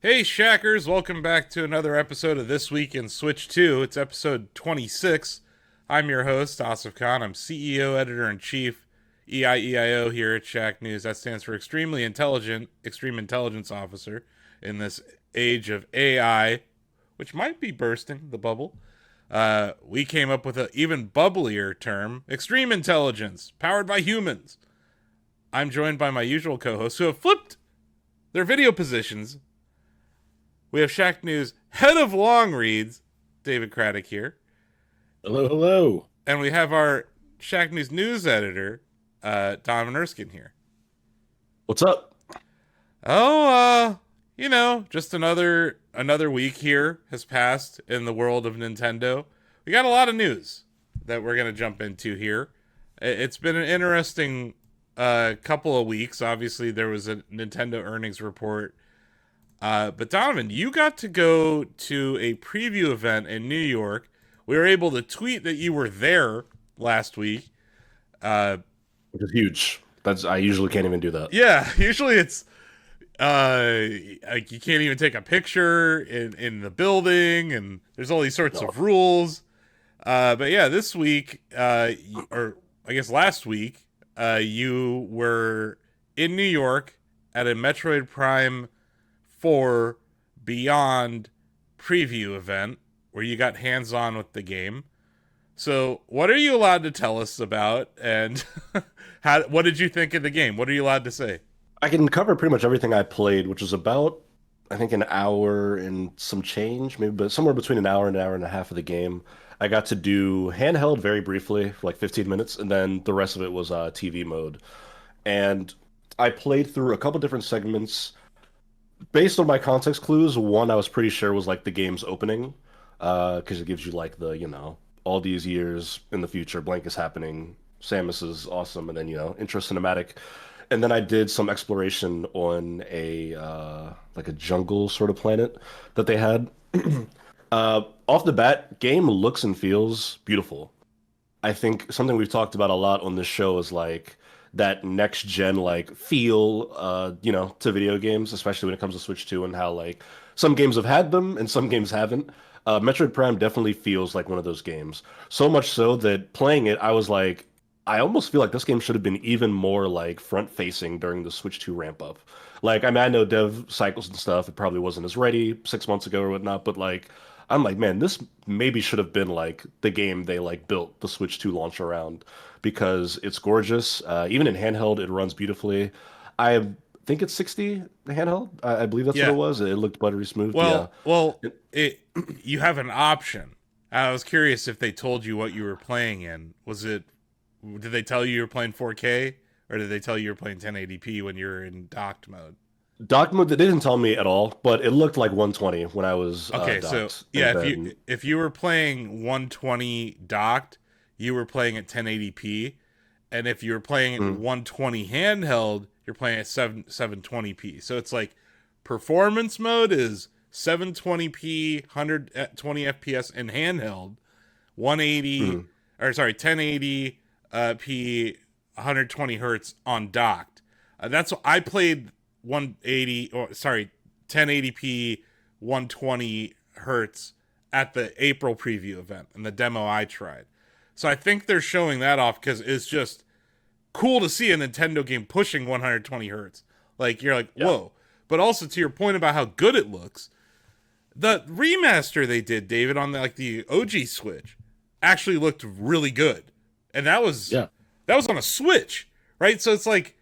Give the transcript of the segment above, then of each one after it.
Hey Shackers, welcome back to another episode of This Week in Switch 2. It's episode 26. I'm your host, Asif Khan. I'm CEO, Editor-in-Chief, EIEIO here at Shacknews. That stands for Extremely Intelligent, Extreme Intelligence Officer in this age of AI, which might be bursting the bubble. We came up with an even bubblier term, Extreme Intelligence, powered by humans. I'm joined by my usual co-hosts who have flipped their video positions. We have Shacknews head of long reads, David Craddock here. Hello, hello. And we have our Shacknews news editor, Donovan Erskine here. What's up? Oh, just another week here has passed in the world of Nintendo. We got a lot of news that we're going to jump into here. It's been an interesting couple of weeks. Obviously, there was a Nintendo earnings report. But Donovan, you got to go to a preview event in New York. We were able to tweet that you were there last week. Which is huge. I usually can't even do that. Yeah, usually it's like you can't even take a picture in the building, and there's all these sorts of rules. But yeah, this week, or I guess last week, you were in New York at a Metroid Prime 4 Beyond preview event where you got hands-on with the game. So, what are you allowed to tell us about, and what did you think of the game? What are you allowed to say? I can cover pretty much everything I played, which was about, I think, an hour and some change, maybe, but somewhere between an hour and a half of the game. I got to do handheld very briefly for like 15 minutes, and then the rest of it was TV mode. And I played through a couple different segments. Based on my context clues, one I was pretty sure was like the game's opening, because it gives you like all these years in the future, blank is happening, Samus is awesome, and then intro cinematic. And then I did some exploration on a like a jungle sort of planet that they had. Off the bat, game looks and feels beautiful. I think something we've talked about a lot on this show is like that next gen like feel to video games, especially when it comes to Switch 2 and how like some games have had them and some games haven't. Metroid Prime definitely feels like one of those games. So much so that playing it, I was like, I almost feel like this game should have been even more like front facing during the Switch 2 ramp up. Like, I mean, I know dev cycles and stuff, it probably wasn't as ready 6 months ago or whatnot, but like I'm like, man, this maybe should have been like the game they like built the Switch 2 launch around because it's gorgeous. Even in handheld, it runs beautifully. I think it's 60 handheld. I believe that's what it Yeah. was. It looked buttery smooth. Yeah. Well, it you have an option. I was curious if they told you what you were playing in. Did they tell you were playing 4K, or did they tell you were playing 1080p when you were in docked mode? Dock mode, they didn't tell me at all, but it looked like 120 when I was Okay, so docked. yeah, And if you then, if you were playing 120 docked, you were playing at 1080p, and if you were playing at mm, 120 handheld, you're playing at 720p. So it's like performance mode is 720p, 120 FPS in handheld, 180 mm, or sorry, 1080 p 120 hertz on docked. That's what I played 180 or sorry 1080p 120 hertz at the April preview event and the demo I tried. So I think they're showing that off because it's just cool to see a Nintendo game pushing 120 hertz. Like you're like, yeah. whoa. But also to your point about how good it looks, the remaster they did, David, on the OG Switch, actually looked really good, and Yeah. that was on a Switch, right? So it's like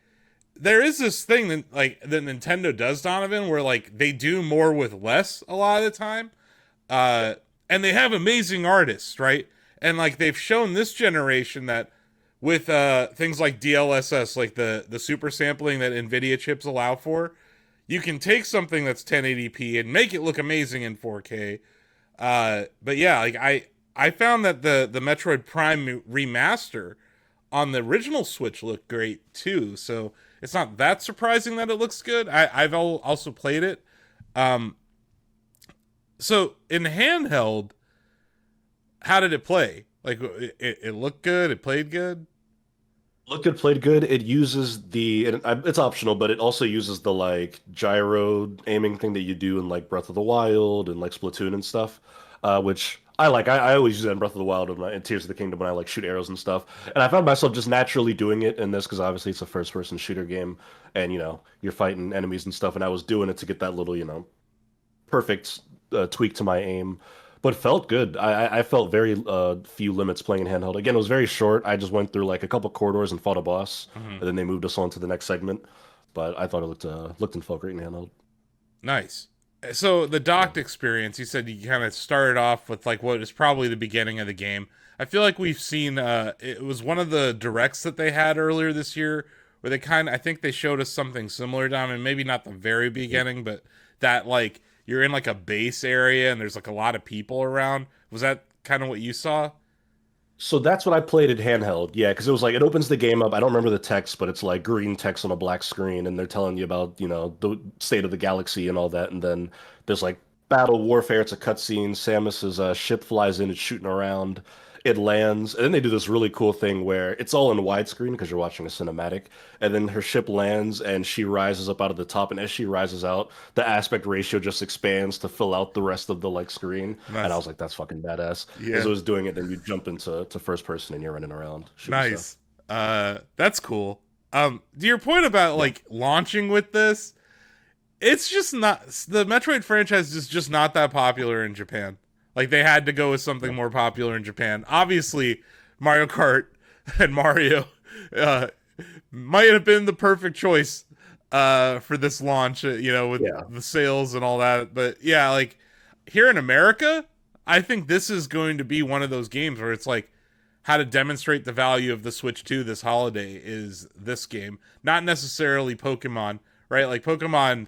there is this thing that Nintendo does, Donovan, where like they do more with less a lot of the time, and they have amazing artists, right? And like they've shown this generation that with things like DLSS, like the super sampling that NVIDIA chips allow for, you can take something that's 1080p and make it look amazing in 4K. But yeah, like I found that the Metroid Prime remaster on the original Switch looked great too. So it's not that surprising that it looks good. I've also played it. Um, so in handheld, how did it play? Like it looked good. It played good. Looked good, played good. It uses it's optional, but it also uses the like gyro aiming thing that you do in like Breath of the Wild and like Splatoon and stuff, which I like. I always use that in Breath of the Wild and in Tears of the Kingdom when I like shoot arrows and stuff. And I found myself just naturally doing it in this because obviously it's a first-person shooter game, and you're fighting enemies and stuff. And I was doing it to get that little perfect tweak to my aim, but felt good. I felt very few limits playing in handheld. Again, it was very short. I just went through like a couple corridors and fought a boss, Hmm. and then they moved us on to the next segment. But I thought it looked and felt great in handheld. Nice. So the Yeah. docked experience, you said you kind of started off with like what is probably the beginning of the game. I feel like we've seen it was one of the directs that they had earlier this year where they kind of I think they showed us something similar down and maybe not the very beginning, but that like you're in like a base area and there's like a lot of people around. Was that kind of what you saw? So that's what I played at handheld. Yeah, because it was like it opens the game up. I don't remember the text, but it's like green text on a black screen, and they're telling you about, the state of the galaxy and all that. And then there's like battle warfare. It's a cutscene. Samus's ship flies in, it's shooting around. It lands, and then they do this really cool thing where it's all in widescreen because you're watching a cinematic. And then her ship lands, and she rises up out of the top. And as she rises out, the aspect ratio just expands to fill out the rest of the like screen. And I Nice. was like, that's fucking badass. As it Yeah. was doing it, then you jump into first person and you're running around shooting stuff. Nice. That's cool. To your point about Yeah. like launching with this, it's just not the Metroid franchise is just not that popular in Japan. Like they had to go with something Yeah. more popular in Japan. Obviously, Mario Kart and Mario uh, might have been the perfect choice for this launch. With Yeah. the sales and all that. But yeah, like here in America, I think this is going to be one of those games where it's like how to demonstrate the value of the Switch 2 this holiday is this game, not necessarily Pokemon, right? Like Pokemon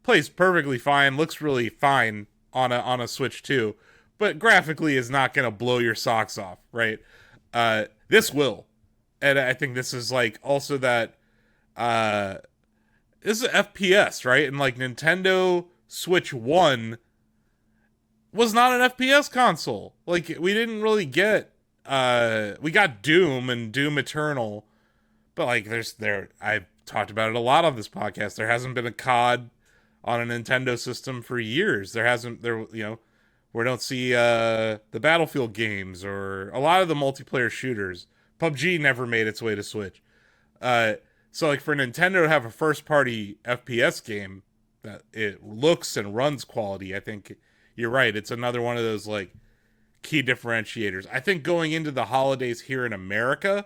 plays perfectly fine, looks really fine on a Switch 2, but graphically is not going to blow your socks off, right? This will, and I think this is like also that uh, this is FPS, right? And like Nintendo Switch One was not an FPS console. Like we didn't really get we got Doom and Doom Eternal, but like I've talked about it a lot on this podcast. There hasn't been a COD on a Nintendo system for years. There hasn't there we don't see the Battlefield games or a lot of the multiplayer shooters. PUBG never made its way to Switch. Uh so like for Nintendo to have a first party FPS game that it looks and runs quality, I think you're right. It's another one of those like key differentiators. I think going into the holidays here in America,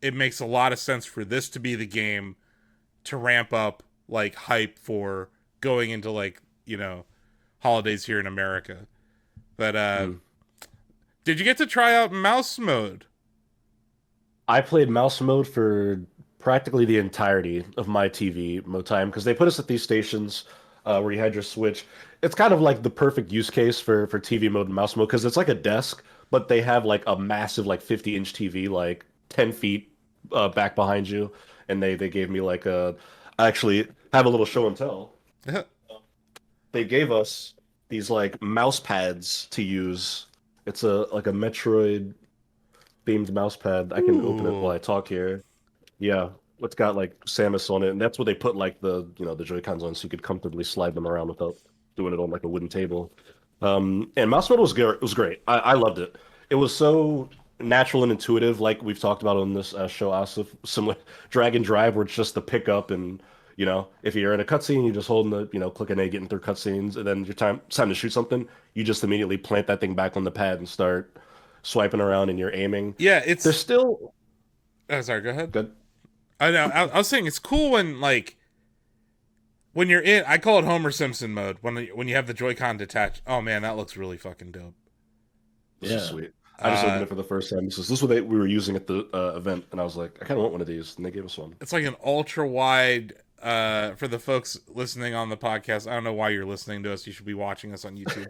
it makes a lot of sense for this to be the game to ramp up like hype for going into like, holidays here in America. But Mm. did you get to try out mouse mode? I played mouse mode for practically the entirety of my TV mode time because they put us at these stations where you had your Switch. It's kind of like the perfect use case for TV mode and mouse mode because it's like a desk, but they have like a massive like 50-inch TV like 10 feet back behind you, and they gave me like I actually have a little show and tell. They gave us these like mouse pads to use. It's a like a Metroid themed mouse pad. I can open it while Ooh. I talk here. Yeah, it's got like Samus on it, and that's what they put like the Joy-Cons on, so you could comfortably slide them around without doing it on like a wooden table. And mouse mode was good. It was great. I loved it. It was so natural and intuitive, like we've talked about on this show, also similar drag and drive, where it's just the pickup and if you're in a cutscene, you're just holding the clicking A, getting through cutscenes, and then your time to shoot something, you just immediately plant that thing back on the pad and start swiping around and you're aiming. Yeah, There's it's still oh, sorry, go ahead. good. I know. I was saying it's cool when like when you're in. I call it Homer Simpson mode when you have the Joy-Con detached. Oh man, that looks really fucking dope. This is Yeah. sweet. I just opened Uh, it for the first time. This is what we were using at the event, and I was like, I kind of want one of these, and they gave us one. it's like an ultra wide. For the folks listening on the podcast, I don't know why you're listening to us. You should be watching us on YouTube.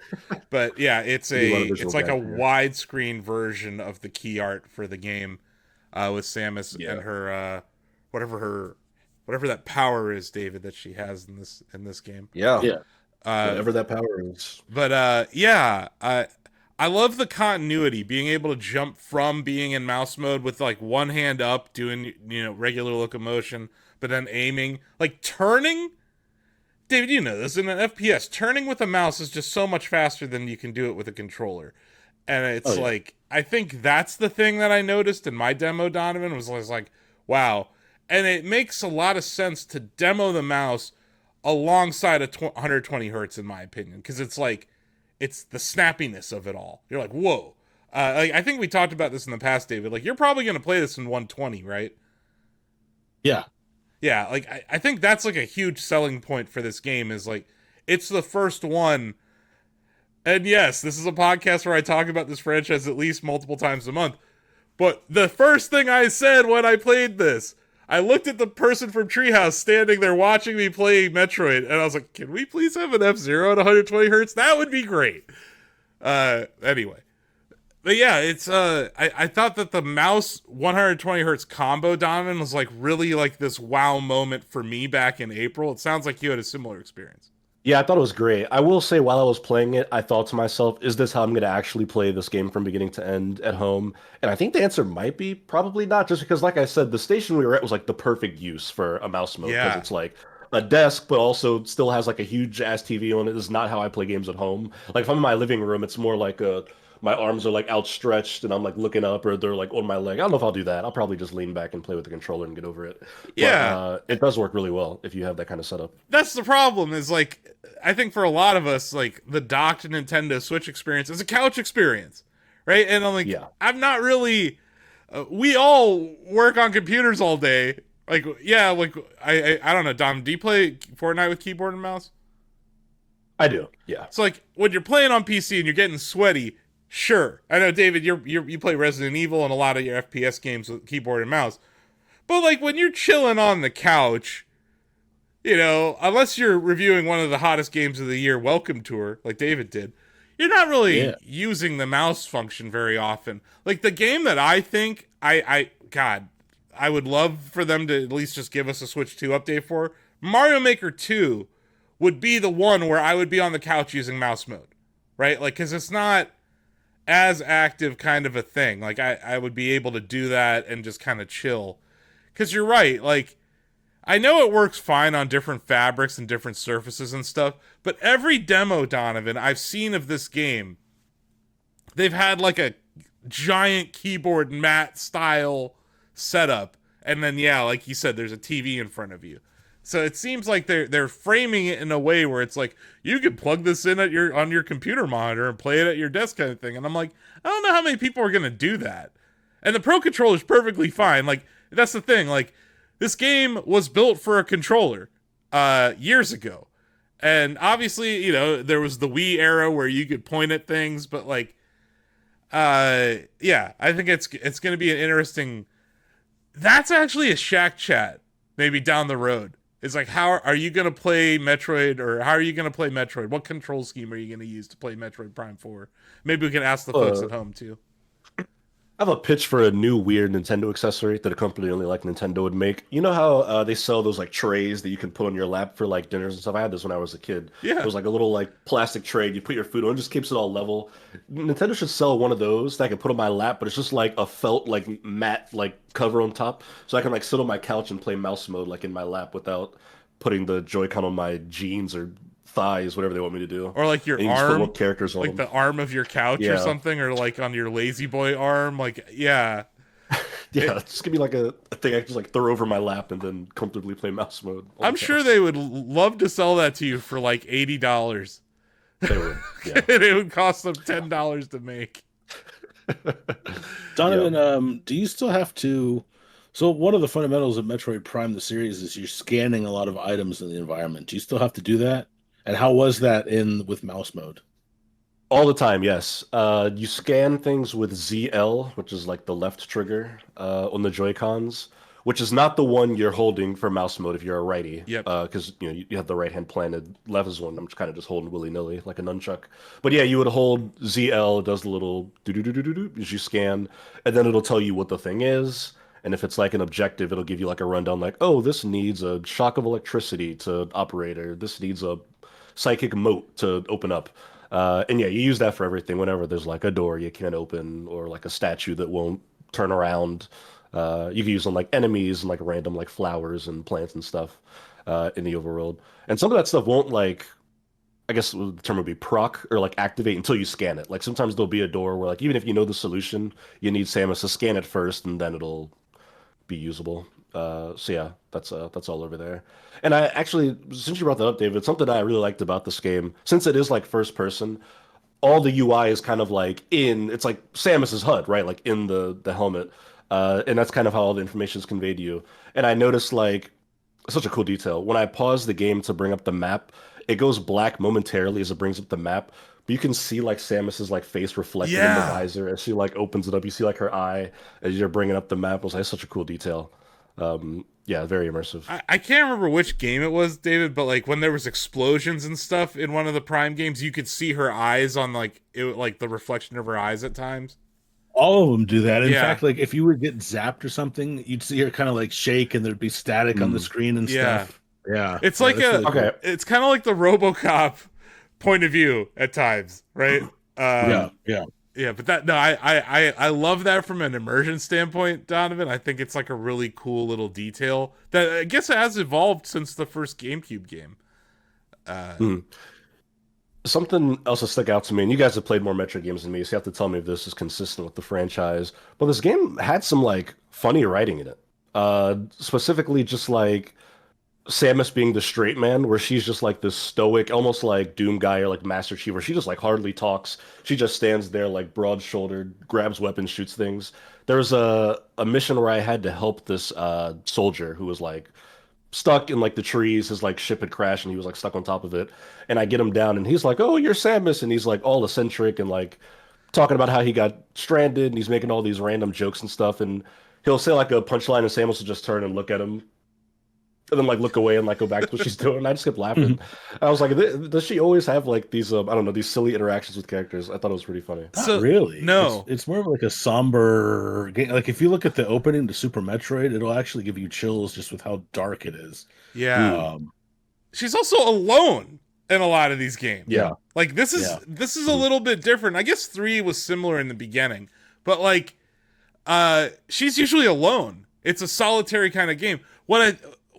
But yeah, We do a lot of it's visual like a guys here. widescreen version of the key art for the game, with Samus Yeah, and her whatever her whatever that power is, David, that she has in this game. yeah. Yeah. Uh, Whatever that power is. but yeah, I love the continuity, being able to jump from being in mouse mode with like one hand up, doing regular locomotion, but then aiming, like turning. David, you know this in an FPS, turning with a mouse is just so much faster than you can do it with a controller, and Oh it's yeah. like I think that's the thing that I noticed in my demo. Donovan was like, wow, and it makes a lot of sense to demo the mouse alongside a 120 hertz in my opinion, because it's like it's the snappiness of it all. You're like, whoa. Like, I think we talked about this in the past, David. Like, you're probably going to play this in 120, right? Yeah. Yeah, like I think that's like a huge selling point for this game is like it's the first one. And yes, this is a podcast where I talk about this franchise at least multiple times a month. But the first thing I said when I played this, I looked at the person from Treehouse standing there watching me play Metroid, and I was like, can we please have an F-Zero at 120 hertz? That would be great. Anyway. But yeah, it's I thought that the mouse 120 hertz combo, Donovan, was like really like this wow moment for me back in April. It sounds like you had a similar experience. Yeah, I thought it was great. I will say, while I was playing it, I thought to myself, is this how I'm going to actually play this game from beginning to end at home? And I think the answer might be probably not, just because, like I said, the station we were at was like the perfect use for a mouse mode because Yeah. it's like a desk, but also still has like a huge ass TV on it. This is not how I play games at home. Like if I'm in my living room, it's more like my arms are like outstretched and I'm like looking up or they're like on my leg. I don't know if I'll do that. I'll probably just lean back and play with the controller and get over it. But Yeah. it does work really well if you have that kind of setup. That's the problem is like I think for a lot of us, like the docked Nintendo Switch experience is a couch experience. Right? And I'm like, Yeah. I'm not really we all work on computers all day. Like, yeah, like I don't know, Dom, do you play Fortnite with keyboard and mouse? I do. Yeah. So like when you're playing on PC and you're getting sweaty, sure. I know, David, you play Resident Evil and a lot of your FPS games with keyboard and mouse. But like when you're chilling on the couch, unless you're reviewing one of the hottest games of the year, Welcome Tour, like David did, you're not really Yeah. using the mouse function very often. Like the game that I think God, I would love for them to at least just give us a Switch 2 update for, Mario Maker 2 would be the one where I would be on the couch using mouse mode. Right? Like, because it's not as active kind of a thing. Like, I would be able to do that and just kind of chill. Because you're right. Like, I know it works fine on different fabrics and different surfaces and stuff, but every demo, Donovan, I've seen of this game, they've had like a giant keyboard mat style setup, and then yeah, like you said, there's a TV in front of you. So it seems like they're framing it in a way where it's like you could plug this in on your computer monitor and play it at your desk kind of thing. And I'm like, I don't know how many people are gonna do that. And the Pro Controller is perfectly fine. Like that's the thing. Like this game was built for a controller years ago, and obviously there was the Wii era where you could point at things, but like yeah, I think it's gonna be an interesting. That's actually a Shack chat maybe down the road. It's like, how are you going to play Metroid, or how are you going to play Metroid? What control scheme are you going to use to play Metroid Prime 4? Maybe we can ask the folks at home too. I have a pitch for a new weird Nintendo accessory that a company only like Nintendo would make. You know how they sell those like trays that you can put on your lap for like dinners and stuff? I had this when I was a kid. Yeah. It was like a little like plastic tray. You put your food on, it just keeps it all level. Nintendo should sell one of those that I can put on my lap, but it's just like a felt like matte like cover on top, so I can like sit on my couch and play mouse mode like in my lap without putting the Joy-Con on my jeans or thighs, whatever they want me to do. Or like your And you just put arm, little characters on like them. the arm of your couch or Yeah. something, or like on your lazy boy arm. Like, yeah. Yeah, just give me like a thing I can just like throw over my lap and then comfortably play mouse mode on I'm the sure couch. they would love to sell that to you for like $80. They would. Yeah. And it would cost them $10 to make. Donovan, do you still have to? So one of the fundamentals of Metroid Prime, the series, is you're scanning a lot of items in the environment. Do you still have to do that? And how was that in with mouse mode? All the time, yes. You scan things with ZL, which is like the left trigger on the Joy-Cons, which is not the one you're holding for mouse mode if you're a righty. Yep. Because you have the right hand planted. Left is one I'm kind of just holding willy-nilly like a nunchuck. But yeah, you would hold ZL, it does the little do-do-do-do-do as you scan, and then it'll tell you what the thing is. And if it's like an objective, it'll give you like a rundown like, oh, this needs a shock of electricity to operate, or this needs a psychic moat to open up. And yeah, you use that for everything. Whenever there's like a door you can't open or like a statue that won't turn around, you can use on like enemies and like random like flowers and plants and stuff in the overworld. And some of that stuff won't like, I guess the term would be proc or like activate until you scan it. Like sometimes there'll be a door where like even if you know the solution, you need Samus to scan it first and then it'll be usable. So yeah, that's all over there. And I actually, since you brought that up, David, something I really liked about this game, since it is like first person, all the UI is kind of like it's like Samus's HUD, right? Like in the helmet. And that's kind of how all the information is conveyed to you. And I noticed like such a cool detail. When I pause the game to bring up the map, it goes black momentarily as it brings up the map. But you can see like Samus's like face reflected in the Yeah. visor as she like opens it up. You see like her eye as you're bringing up the map. It was like such a cool detail. Yeah, very immersive. I can't remember which game it was, David, but like when there was explosions and stuff in one of the Prime games, you could see her eyes on like like the reflection of her eyes at times. All of them do that. In Yeah. fact, like if you would get zapped or something, you'd see her kind of like shake and there'd be static on the screen and Yeah. stuff. Yeah. It's Yeah, like that's really cool. Okay. it's kind of like the RoboCop point of view at times, right? Yeah, yeah. Yeah, but that no, I love that from an immersion standpoint, Donovan. I think it's like a really cool little detail that I guess it has evolved since the first GameCube game. Hmm. Something else that stuck out to me, and you guys have played more Metroid games than me, so you have to tell me if this is consistent with the franchise. But this game had some like funny writing in it. Specifically just like Samus being the straight man, where she's just like this stoic, almost like Doom guy or like Master Chief, where she just like hardly talks. She just stands there like broad-shouldered, grabs weapons, shoots things. There was a mission where I had to help this soldier who was like stuck in like the trees. His like ship had crashed and he was like stuck on top of it. And I get him down and he's like, "Oh, you're Samus," and he's like all eccentric and like talking about how he got stranded and he's making all these random jokes and stuff. And he'll say like a punchline and Samus will just turn and look at him and then like look away and like go back to what she's doing. And I just kept laughing. I was like, Does she always have like these I don't know, these silly interactions with characters? I thought it was pretty funny. Not So really. no. It's more of like a somber game. Like if you look at the opening to Super Metroid, it'll actually give you chills just with how dark it is. Yeah. Um, She's also alone in a lot of these games. yeah. Like this is Yeah. this is a little bit different. I guess 3 was similar in the beginning, but like she's usually alone. It's a solitary kind of game.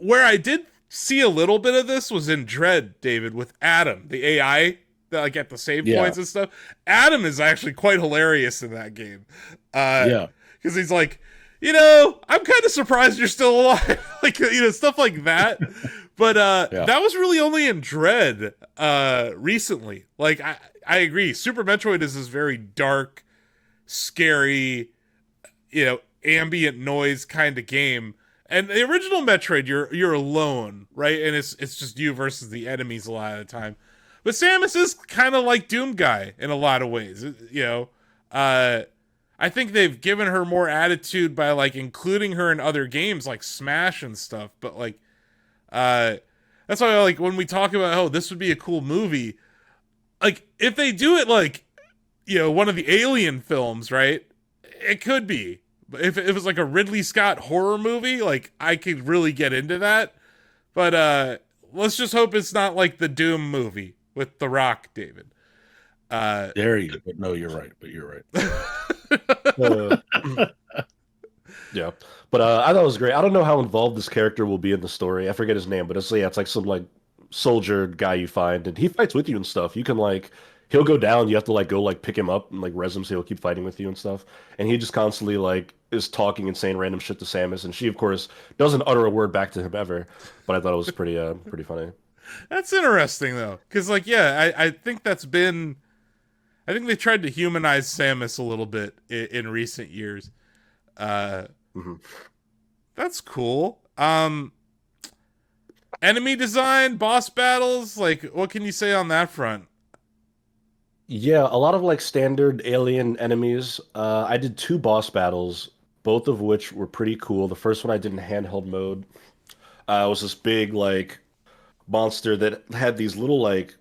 Where I did see a little bit of this was in Dread, David, with Adam, the AI that like at the save Yeah. points and stuff. Adam is actually quite hilarious in that game. Yeah. Because he's like, I'm kind of surprised you're still alive. Like, stuff like that. But Yeah. that was really only in Dread recently. Like, I agree. Super Metroid is this very dark, scary, ambient noise kind of game. And the original Metroid, you're alone, right? And it's just you versus the enemies a lot of the time. But Samus is kind of like Doom Guy in a lot of ways, I think they've given her more attitude by like including her in other games like Smash and stuff. But like, that's why like when we talk about this would be a cool movie, like if they do it like one of the Alien films, right? It could be. But if it was like a Ridley Scott horror movie, like I could really get into that. But let's just hope it's not like the Doom movie with The Rock, David. Dare you, but no, you're right. But you're right. Yeah, but I thought it was great. I don't know how involved this character will be in the story. I forget his name, but it's like some like soldier guy you find, and he fights with you and stuff. You can like he'll go down, you have to like go like pick him up and like res him so he'll keep fighting with you and stuff. And he just constantly like is talking and saying random shit to Samus, and she of course doesn't utter a word back to him ever. But I thought it was pretty funny. That's interesting though, because like I think that's been. I think they tried to humanize Samus a little bit in recent years. Mm-hmm. That's cool. Enemy design, boss battles, like what can you say on that front? Yeah, a lot of like standard alien enemies. I did 2 boss battles, both of which were pretty cool. The first one I did in handheld mode. Was this big like monster that had these little like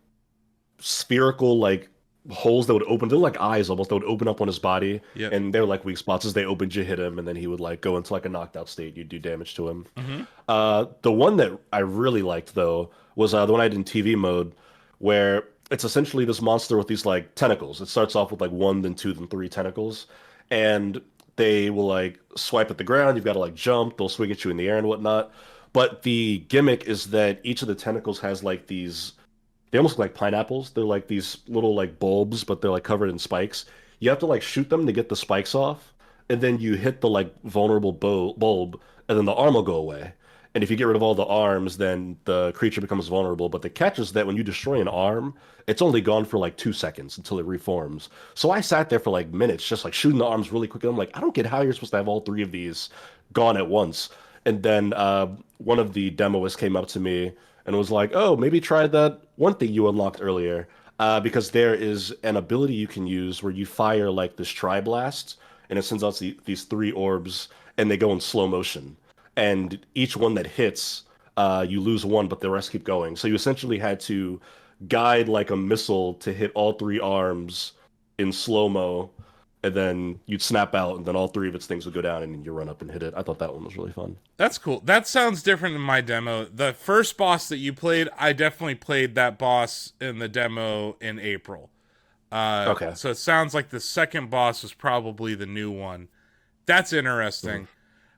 spherical like holes that would open. They're like eyes almost that would open up on his body, Yep. and they're like weak spots. As they opened, you hit him, and then he would like go into like a knocked out state. You'd do damage to him. Mm-hmm. The one that I really liked though was the one I did in TV mode, where it's essentially this monster with these like tentacles. It starts off with like one, then two, then three tentacles, and they will like swipe at the ground. You've got to like jump. They'll swing at you in the air and whatnot. But the gimmick is that each of the tentacles has like these. They almost look like pineapples. They're like these little like bulbs, but they're like covered in spikes. You have to like shoot them to get the spikes off, and then you hit the like vulnerable bulb, and then the arm will go away. And if you get rid of all the arms, then the creature becomes vulnerable. But the catch is that when you destroy an arm, it's only gone for like 2 seconds until it reforms. So I sat there for like minutes, just like shooting the arms really quick. And I'm like, I don't get how you're supposed to have all three of these gone at once. And then one of the demoists came up to me and was like, "Oh, maybe try that one thing you unlocked earlier, because there is an ability you can use where you fire like this tri-blast, and it sends out these three orbs, and they go in slow motion. And each one that hits, you lose one, but the rest keep going. So you essentially had to guide like a missile to hit all three arms in slow mo, and then you'd snap out, and then all three of its things would go down, and then you run up and hit it. I thought that one was really fun. That's cool. That sounds different than my demo. The first boss that you played, I definitely played that boss in the demo in April. Okay. So it sounds like the second boss was probably the new one. That's interesting.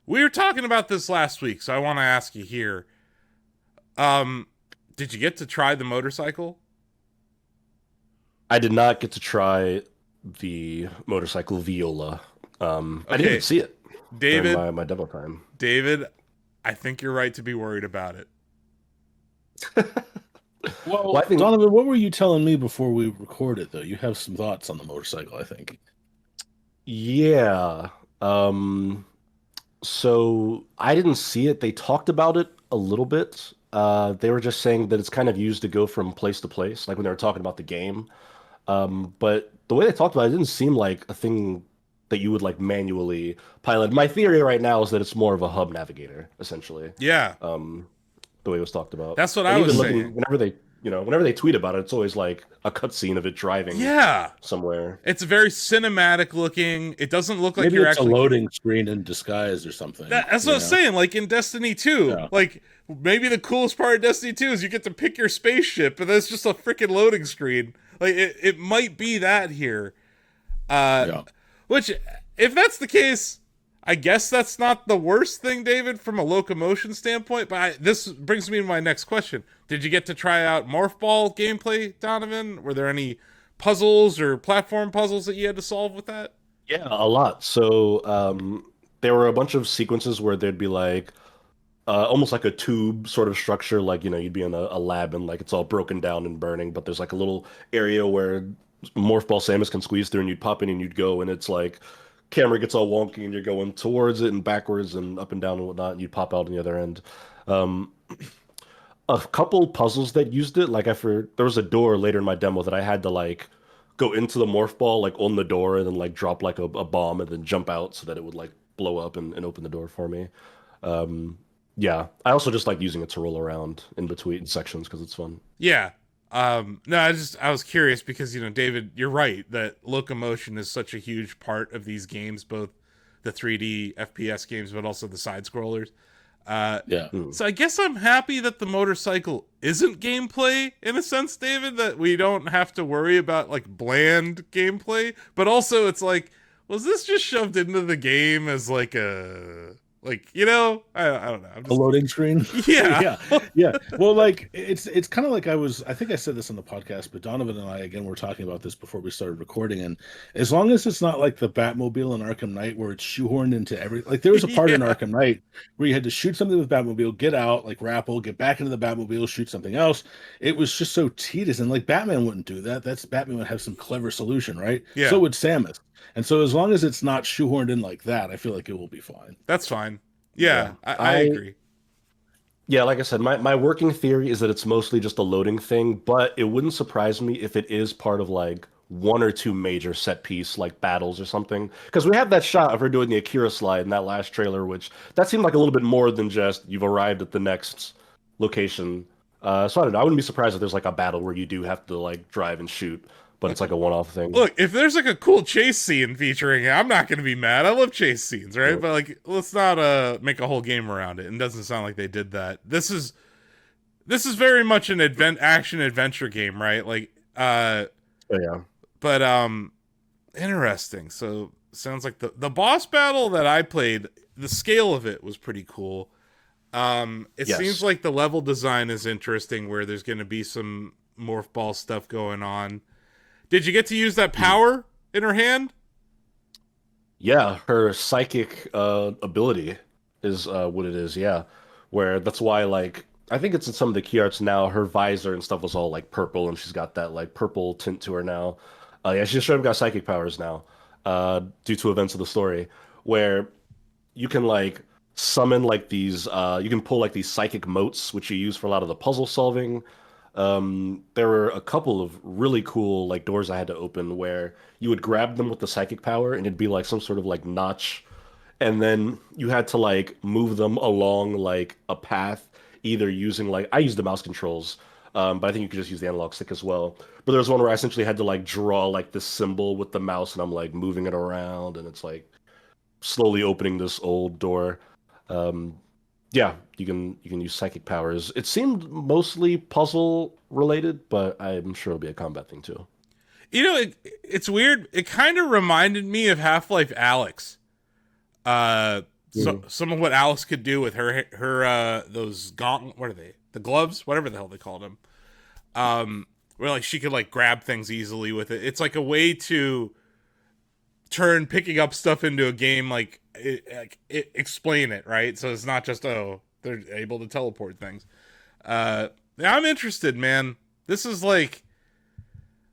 We were talking about this last week, so I want to ask you here. Did you get to try the motorcycle? I did not get to try the motorcycle Viola. I didn't even see it David, during my demo time. David, I think you're right to be worried about it. Well, I think, Donovan, what were you telling me before we recorded, though? You have some thoughts on the motorcycle, I think. Yeah. So I didn't see it. They talked about it a little bit. They were just saying that it's kind of used to go from place to place, like when they were talking about the game. But the way they talked about it didn't seem like a thing that you would like manually pilot. My theory right now is that it's more of a hub navigator, essentially. Yeah. The way it was talked about. That's what I was saying. Whenever they tweet about it, it's always like a cutscene of it driving. Yeah. Somewhere. It's very cinematic looking. It doesn't look like Maybe you're it's actually a loading screen in disguise or something. That's what I was saying. Like in Destiny 2, like maybe the coolest part of Destiny 2 is you get to pick your spaceship, but that's just a freaking loading screen. Like it might be that here. Which, if that's the case, I guess that's not the worst thing, David, from a locomotion standpoint. But this brings me to my next question. Did you get to try out Morph Ball gameplay, Donovan? Were there any puzzles or platform puzzles that you had to solve with that? Yeah, a lot. So there were a bunch of sequences where there'd be like almost like a tube sort of structure, like you'd be in a lab and like it's all broken down and burning, but there's like a little area where Morph Ball Samus can squeeze through, and you'd pop in and you'd go, and it's like camera gets all wonky and you're going towards it and backwards and up and down and whatnot, and you'd pop out on the other end. A couple puzzles that used it, like there was a door later in my demo that I had to like go into the morph ball like on the door and then like drop like a bomb and then jump out so that it would like blow up and open the door for me. Yeah, I also just like using it to roll around in between sections because it's fun. Yeah. No, I was curious because, David, you're right that locomotion is such a huge part of these games, both the 3D FPS games, but also the side scrollers. So I guess I'm happy that the motorcycle isn't gameplay in a sense, David, that we don't have to worry about like bland gameplay, but also it's like, was this just shoved into the game as like a I don't know. A loading screen. Yeah. yeah. Well, like it's kind of like I think I said this on the podcast, but Donovan and I again were talking about this before we started recording, and as long as it's not like the Batmobile in Arkham Knight where it's shoehorned into like there was a part in Arkham Knight where you had to shoot something with Batmobile, get out, like grapple, get back into the Batmobile, shoot something else. It was just so tedious, and like Batman wouldn't do that. Batman would have some clever solution, right? Yeah. So would Samus. And so as long as it's not shoehorned in like that, I feel like it will be fine. That's fine. Yeah. I agree. Yeah, like I said, my working theory is that it's mostly just a loading thing, but it wouldn't surprise me if it is part of like one or two major set piece like battles or something. Because we have that shot of her doing the Akira slide in that last trailer, which that seemed like a little bit more than just you've arrived at the next location. So I don't know. I wouldn't be surprised if there's like a battle where you do have to like drive and shoot. But it's like a one-off thing. Look, if there's like a cool chase scene featuring it, I'm not going to be mad. I love chase scenes, right? But like, let's not make a whole game around it. It doesn't sound like they did that. This this is very much an action adventure game, right? Like, Oh yeah. but interesting. So sounds like the boss battle that I played, the scale of it was pretty cool. It seems Yes. like the level design is interesting, where there's going to be some morph ball stuff going on. Did you get to use that power in her hand? Yeah, her psychic ability is what it is. Yeah, where that's why like I think it's in some of the key arts now. Her visor and stuff was all like purple, and she's got that like purple tint to her now. Yeah, she just straight up got psychic powers now, due to events of the story, where you can like summon like these. You can pull like these psychic motes, which you use for a lot of the puzzle solving. There were a couple of really cool like doors I had to open where you would grab them with the psychic power and it'd be like some sort of like notch, and then you had to like move them along like a path, either using like I used the mouse controls, but I think you could just use the analog stick as well. But there was one where I essentially had to like draw like this symbol with the mouse and I'm like moving it around and it's like slowly opening this old door. Um, yeah, you can use psychic powers. It seemed mostly puzzle related, but I'm sure it'll be a combat thing too. You know, it's weird. It kind of reminded me of Half-Life Alex. So Mhm. some of what Alice could do with her those gauntlet, what are they? The gloves, whatever the hell they called them. Where like she could like grab things easily with it. It's like a way to turn picking up stuff into a game, explain it, right? So it's not just, oh, they're able to teleport things. Yeah, I'm interested, man. This is like,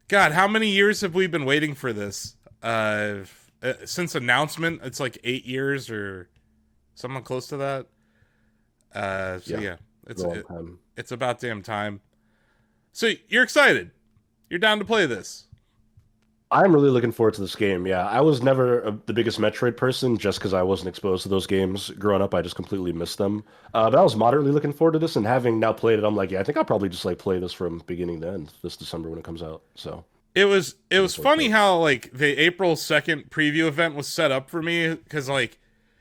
God, how many years have we been waiting for this? Since announcement, it's like 8 years or something close to that. So Yeah, yeah, it's a long time. it's about damn time. So you're excited? You're down to play this? I'm really looking forward to this game. Yeah, I was never the biggest Metroid person just because I wasn't exposed to those games growing up. I just completely missed them. But I was moderately looking forward to this, and having now played it, I'm like, yeah, I think I'll probably just like play this from beginning to end this December when it comes out. So looking It was forward to funny it. how like the April 2nd preview event was set up for me, because like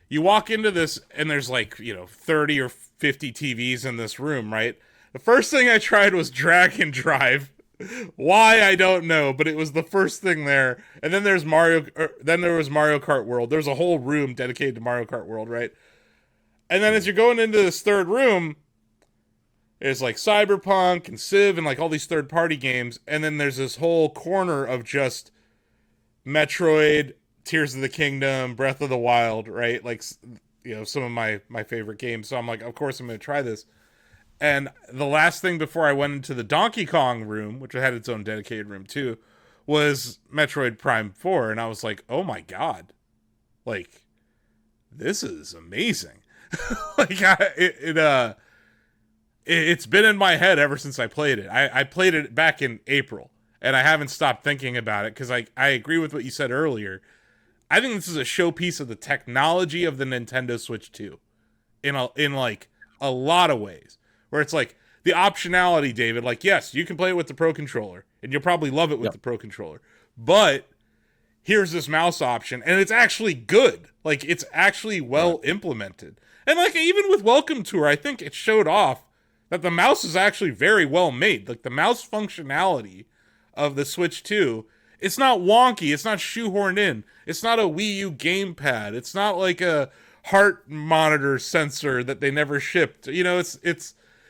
you walk into this and there's like, 30 or 50 TVs in this room, right? The first thing I tried was drag and drive. Why, I don't know, but it was the first thing there. And then then there was Mario Kart World. There's a whole room dedicated to Mario Kart World, right? And then as you're going into this third room, there's like Cyberpunk and Civ and like all these third party games, and then there's this whole corner of just Metroid, Tears of the Kingdom, Breath of the Wild, right? Like, some of my favorite games. So I'm like, of course I'm going to try this. And the last thing before I went into the Donkey Kong room, which had its own dedicated room too, was Metroid Prime 4, and I was like, "Oh my god. Like, this is amazing." like it's been in my head ever since I played it. I played it back in April, and I haven't stopped thinking about it, because I agree with what you said earlier. I think this is a showpiece of the technology of the Nintendo Switch 2 in like a lot of ways. Where it's like the optionality, David, like, yes, you can play it with the Pro Controller, and you'll probably love it with Yep. the Pro Controller. But here's this mouse option, and it's actually good. Like, it's actually Right. well implemented. And like, even with Welcome Tour, I think it showed off that the mouse is actually very well made. Like, the mouse functionality of the Switch 2, it's not wonky, it's not shoehorned in. It's not a Wii U gamepad. It's not like a heart monitor sensor that they never shipped.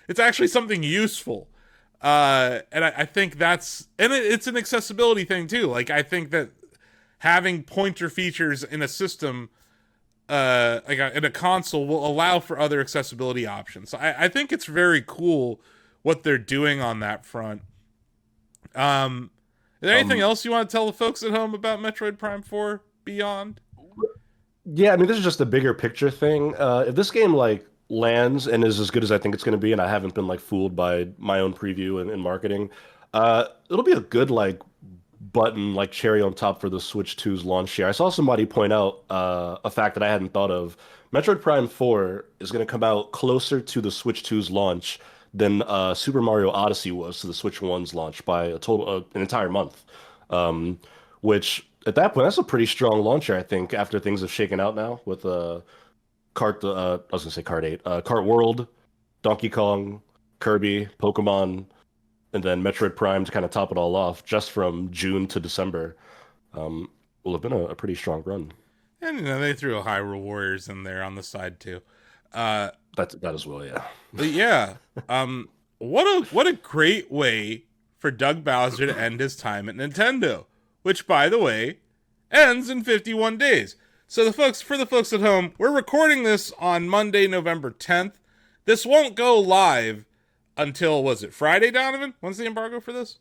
It's actually something useful. And I think it's an accessibility thing too. Like, I think that having pointer features in a system, in a console, will allow for other accessibility options. So I think it's very cool what they're doing on that front. Is there anything Um, else you want to tell the folks at home about Metroid Prime 4 Beyond? yeah, I mean, this is just a bigger picture thing. If this game like lands and is as good as I think it's going to be, and I haven't been like fooled by my own preview and marketing, it'll be a good like button like cherry on top for the Switch 2's launch year. I saw somebody point out a fact that I hadn't thought of. Metroid Prime 4 is going to come out closer to the Switch 2's launch than Super Mario Odyssey was to the Switch 1's launch by an entire month. Um, which at that point, that's a pretty strong launcher, I think, after things have shaken out now with I was gonna say Cart 8, Cart World, Donkey Kong, Kirby, Pokemon, and then Metroid Prime to kind of top it all off, just from June to December, will have been a pretty strong run. And they threw a Hyrule Warriors in there on the side too. That as well, yeah. But yeah, what a great way for Doug Bowser to end his time at Nintendo, which, by the way, ends in 51 days. So for the folks at home, we're recording this on Monday, November 10th. This won't go live until, was it Friday, Donovan? When's the embargo for this?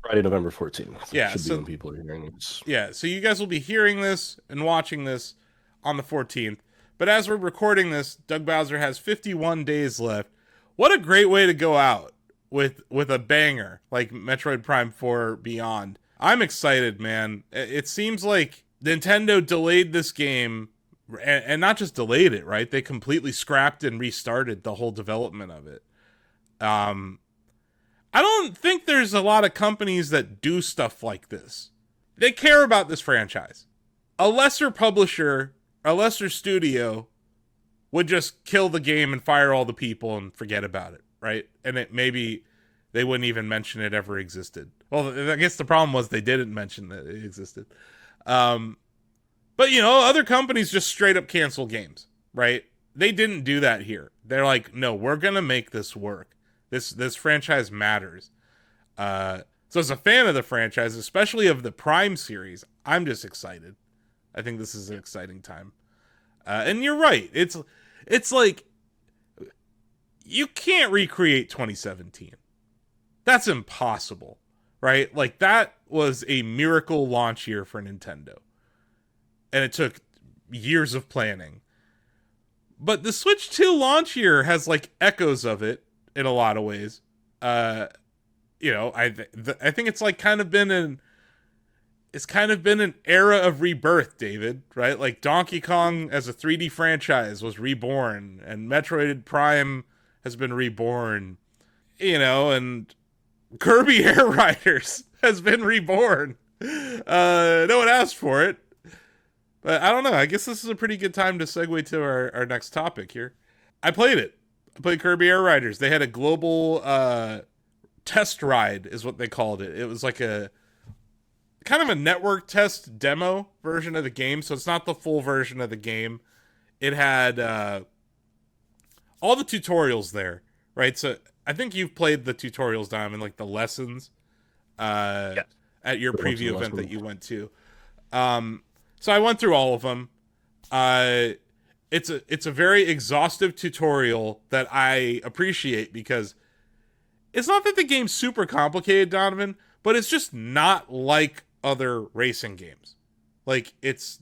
Friday, November 14th. Yeah, Should be when people are hearing this. Yeah, so you guys will be hearing this and watching this on the 14th. But as we're recording this, Doug Bowser has 51 days left. What a great way to go out with a banger like Metroid Prime 4 Beyond. I'm excited, man. It seems like Nintendo delayed this game, and not just delayed it, right? They completely scrapped and restarted the whole development of it. I don't think there's a lot of companies that do stuff like this. They care about this franchise. A lesser publisher, a lesser studio would just kill the game and fire all the people and forget about it, right? And maybe they wouldn't even mention it ever existed. Well, I guess the problem was they didn't mention that it existed. But, other companies just straight up cancel games, right? They didn't do that here. They're like, no, we're going to make this work. This franchise matters. So as a fan of the franchise, especially of the Prime series, I'm just excited. I think this is an exciting time. And you're right. It's like, you can't recreate 2017. That's impossible, right? Like, that was a miracle launch year for Nintendo. And it took years of planning. But the Switch 2 launch year has, like, echoes of it in a lot of ways. I think it's like kind of been an era of rebirth, David, right? Like Donkey Kong as a 3D franchise was reborn, and Metroid Prime has been reborn, and Kirby Air Riders has been reborn. No one asked for it, but I don't know. I guess this is a pretty good time to segue to our next topic here. I played it. I played Kirby Air Riders. They had a global test ride, is what they called it. It was like a kind of a network test demo version of the game, so it's not the full version of the game. It had all the tutorials there, right? So I think you've played the tutorials, Dom, and like the lessons at your preview event that you went to. So I went through all of them. It's a very exhaustive tutorial that I appreciate, because it's not that the game's super complicated, Donovan, but it's just not like other racing games. Like, it's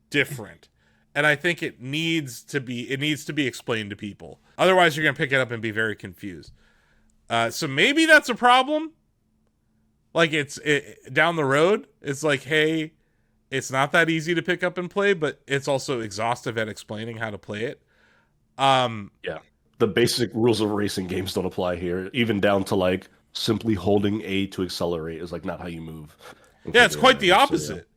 different. And I think it needs to be explained to people. Otherwise, you're going to pick it up and be very confused. So maybe that's a problem. Like, down the road, it's like, hey, it's not that easy to pick up and play, but it's also exhaustive at explaining how to play it. The basic rules of racing games don't apply here, even down to like simply holding A to accelerate is like not how you move. Yeah, it's quite the opposite.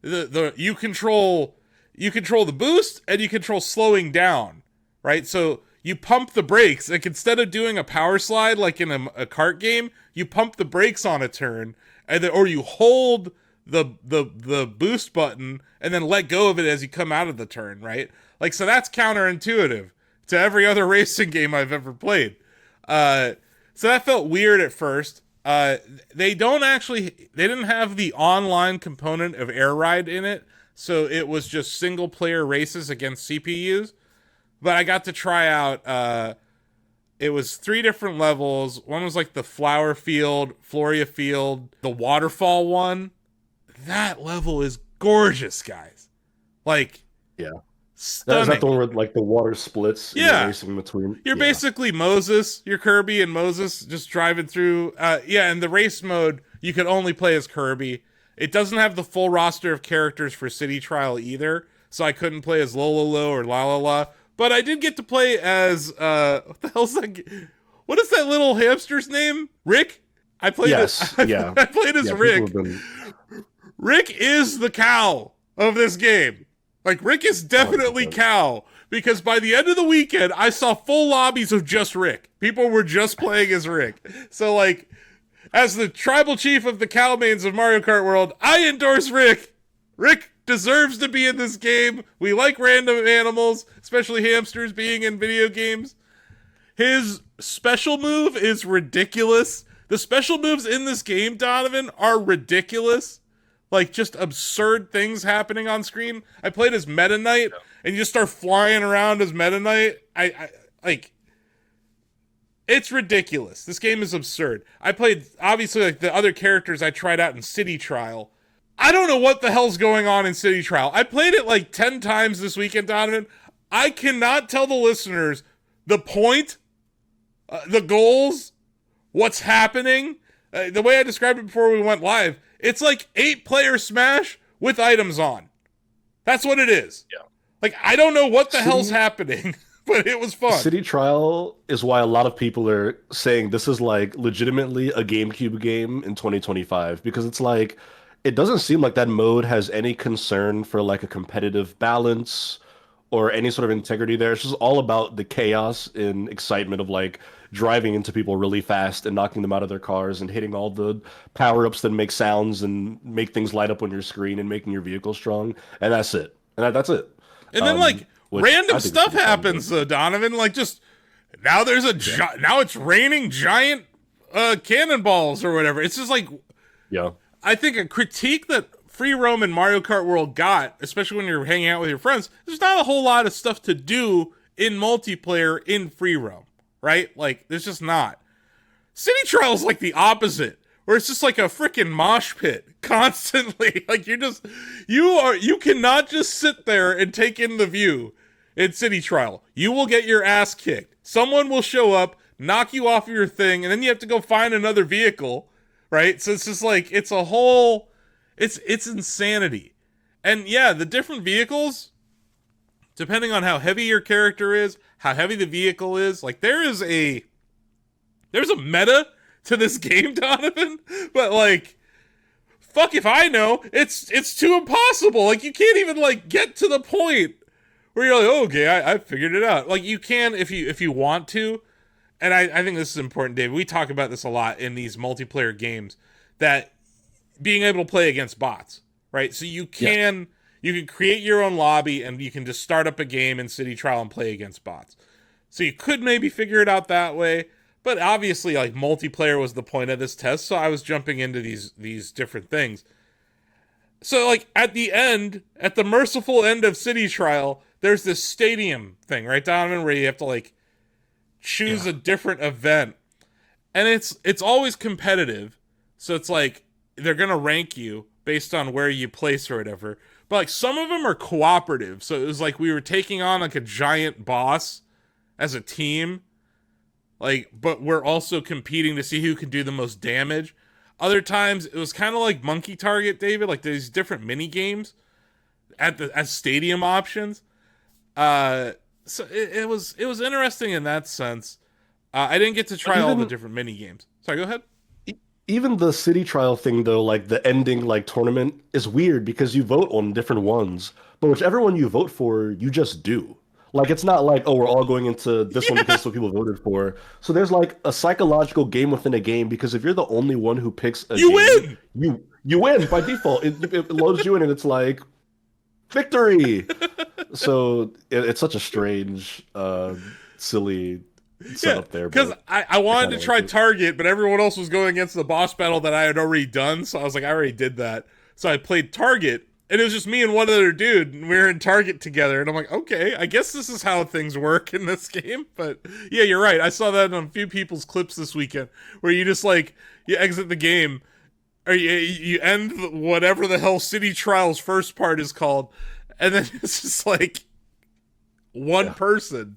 So, yeah. You control the boost and you control slowing down, right? So you pump the brakes. Like, instead of doing a power slide like in a kart game, you pump the brakes on a turn, or you hold the boost button and then let go of it as you come out of the turn, right? Like, so that's counterintuitive to every other racing game I've ever played. So that felt weird at first. They didn't have the online component of Air Ride in it, so it was just single player races against CPUs. But I got to try out, it was 3 different levels. One was like the flower field, Floria field, the waterfall one. That level is gorgeous, guys. Like, stunning. Is that the one where like the water splits? And you're racing between. You're basically Moses. You're Kirby and Moses just driving through. And the race mode, you can only play as Kirby. It doesn't have the full roster of characters for City Trial either, so I couldn't play as Lololo or La. But I did get to play as what the hell's that? What is that little hamster's name? Rick. I played I played as Rick. Rick is the cow of this game. Like, Rick is definitely cow, because by the end of the weekend, I saw full lobbies of just Rick. People were just playing as Rick. So, like, as the tribal chief of the Cowmains of Mario Kart World, I endorse Rick. Rick deserves to be in this game. We like random animals, especially hamsters being in video games. His special move is ridiculous. The special moves in this game, Donovan, are ridiculous. Like, just absurd things happening on screen. I played as Meta Knight, and you just start flying around as Meta Knight. Like, it's ridiculous. This game is absurd. I played, obviously, like, the other characters I tried out in City Trial. I don't know what the hell's going on in City Trial. I played it like 10 times this weekend, Donovan. I cannot tell the listeners the point, the goals, what's happening. The way I described it before we went live, it's like 8-player Smash with items on. That's what it is. Yeah. Like, I don't know what the hell's happening, but it was fun. City Trial is why a lot of people are saying this is like legitimately a GameCube game in 2025, because it's like, it doesn't seem like that mode has any concern for like a competitive balance or any sort of integrity there. It's just all about the chaos and excitement of like driving into people really fast and knocking them out of their cars and hitting all the power-ups that make sounds and make things light up on your screen and making your vehicle strong. And that's it. And that's it. And then like random stuff happens, Donovan. Like, just now there's now it's raining giant cannonballs or whatever. It's just like, yeah. I think a critique that free roam in Mario Kart World got, especially when you're hanging out with your friends, there's not a whole lot of stuff to do in multiplayer in free roam, right? Like, there's just not. City Trial is like the opposite, where it's just like a freaking mosh pit constantly. Like, you cannot just sit there and take in the view in City Trial. You will get your ass kicked. Someone will show up, knock you off your thing, and then you have to go find another vehicle, right? So it's just like, it's a whole, it's insanity. And yeah, the different vehicles, depending on how heavy your character is, how heavy the vehicle is, like there's a meta to this game, Donovan, but like, fuck if I know, it's too impossible. Like, you can't even like get to the point where you're like, oh, okay, I figured it out. Like, you can if you want to. And I think this is important, David. We talk about this a lot in these multiplayer games, that being able to play against bots, right? So you can create your own lobby and you can just start up a game in City Trial and play against bots. So you could maybe figure it out that way, but obviously like multiplayer was the point of this test, so I was jumping into these different things. So like at the merciful end of City Trial, there's this stadium thing, right, Donovan, where you have to like choose a different event, and it's always competitive, so it's like they're gonna rank you based on where you place or whatever, but like some of them are cooperative, so it was like we were taking on like a giant boss as a team, like, but we're also competing to see who can do the most damage. Other times it was kind of like Monkey Target, David, like these different mini games as stadium options. So it was interesting in that sense. I didn't get to try all the different mini games. Sorry, go ahead. Even the City Trial thing, though, like the ending like tournament is weird because you vote on different ones, but whichever one you vote for, you just do. Like, it's not like, oh, we're all going into this one because that's what people voted for. So there's like a psychological game within a game, because if you're the only one who picks a game, win. You win by default. It loads you in and it's like victory. So it's such a strange, silly setup there. Because I wanted to try Target, but everyone else was going against the boss battle that I had already done. So I was like, I already did that. So I played Target, and it was just me and one other dude, and we were in Target together. And I'm like, okay, I guess this is how things work in this game. But yeah, you're right. I saw that on a few people's clips this weekend, where you just like, you exit the game, or you end whatever the hell City Trial's first part is called, and then it's just like one person.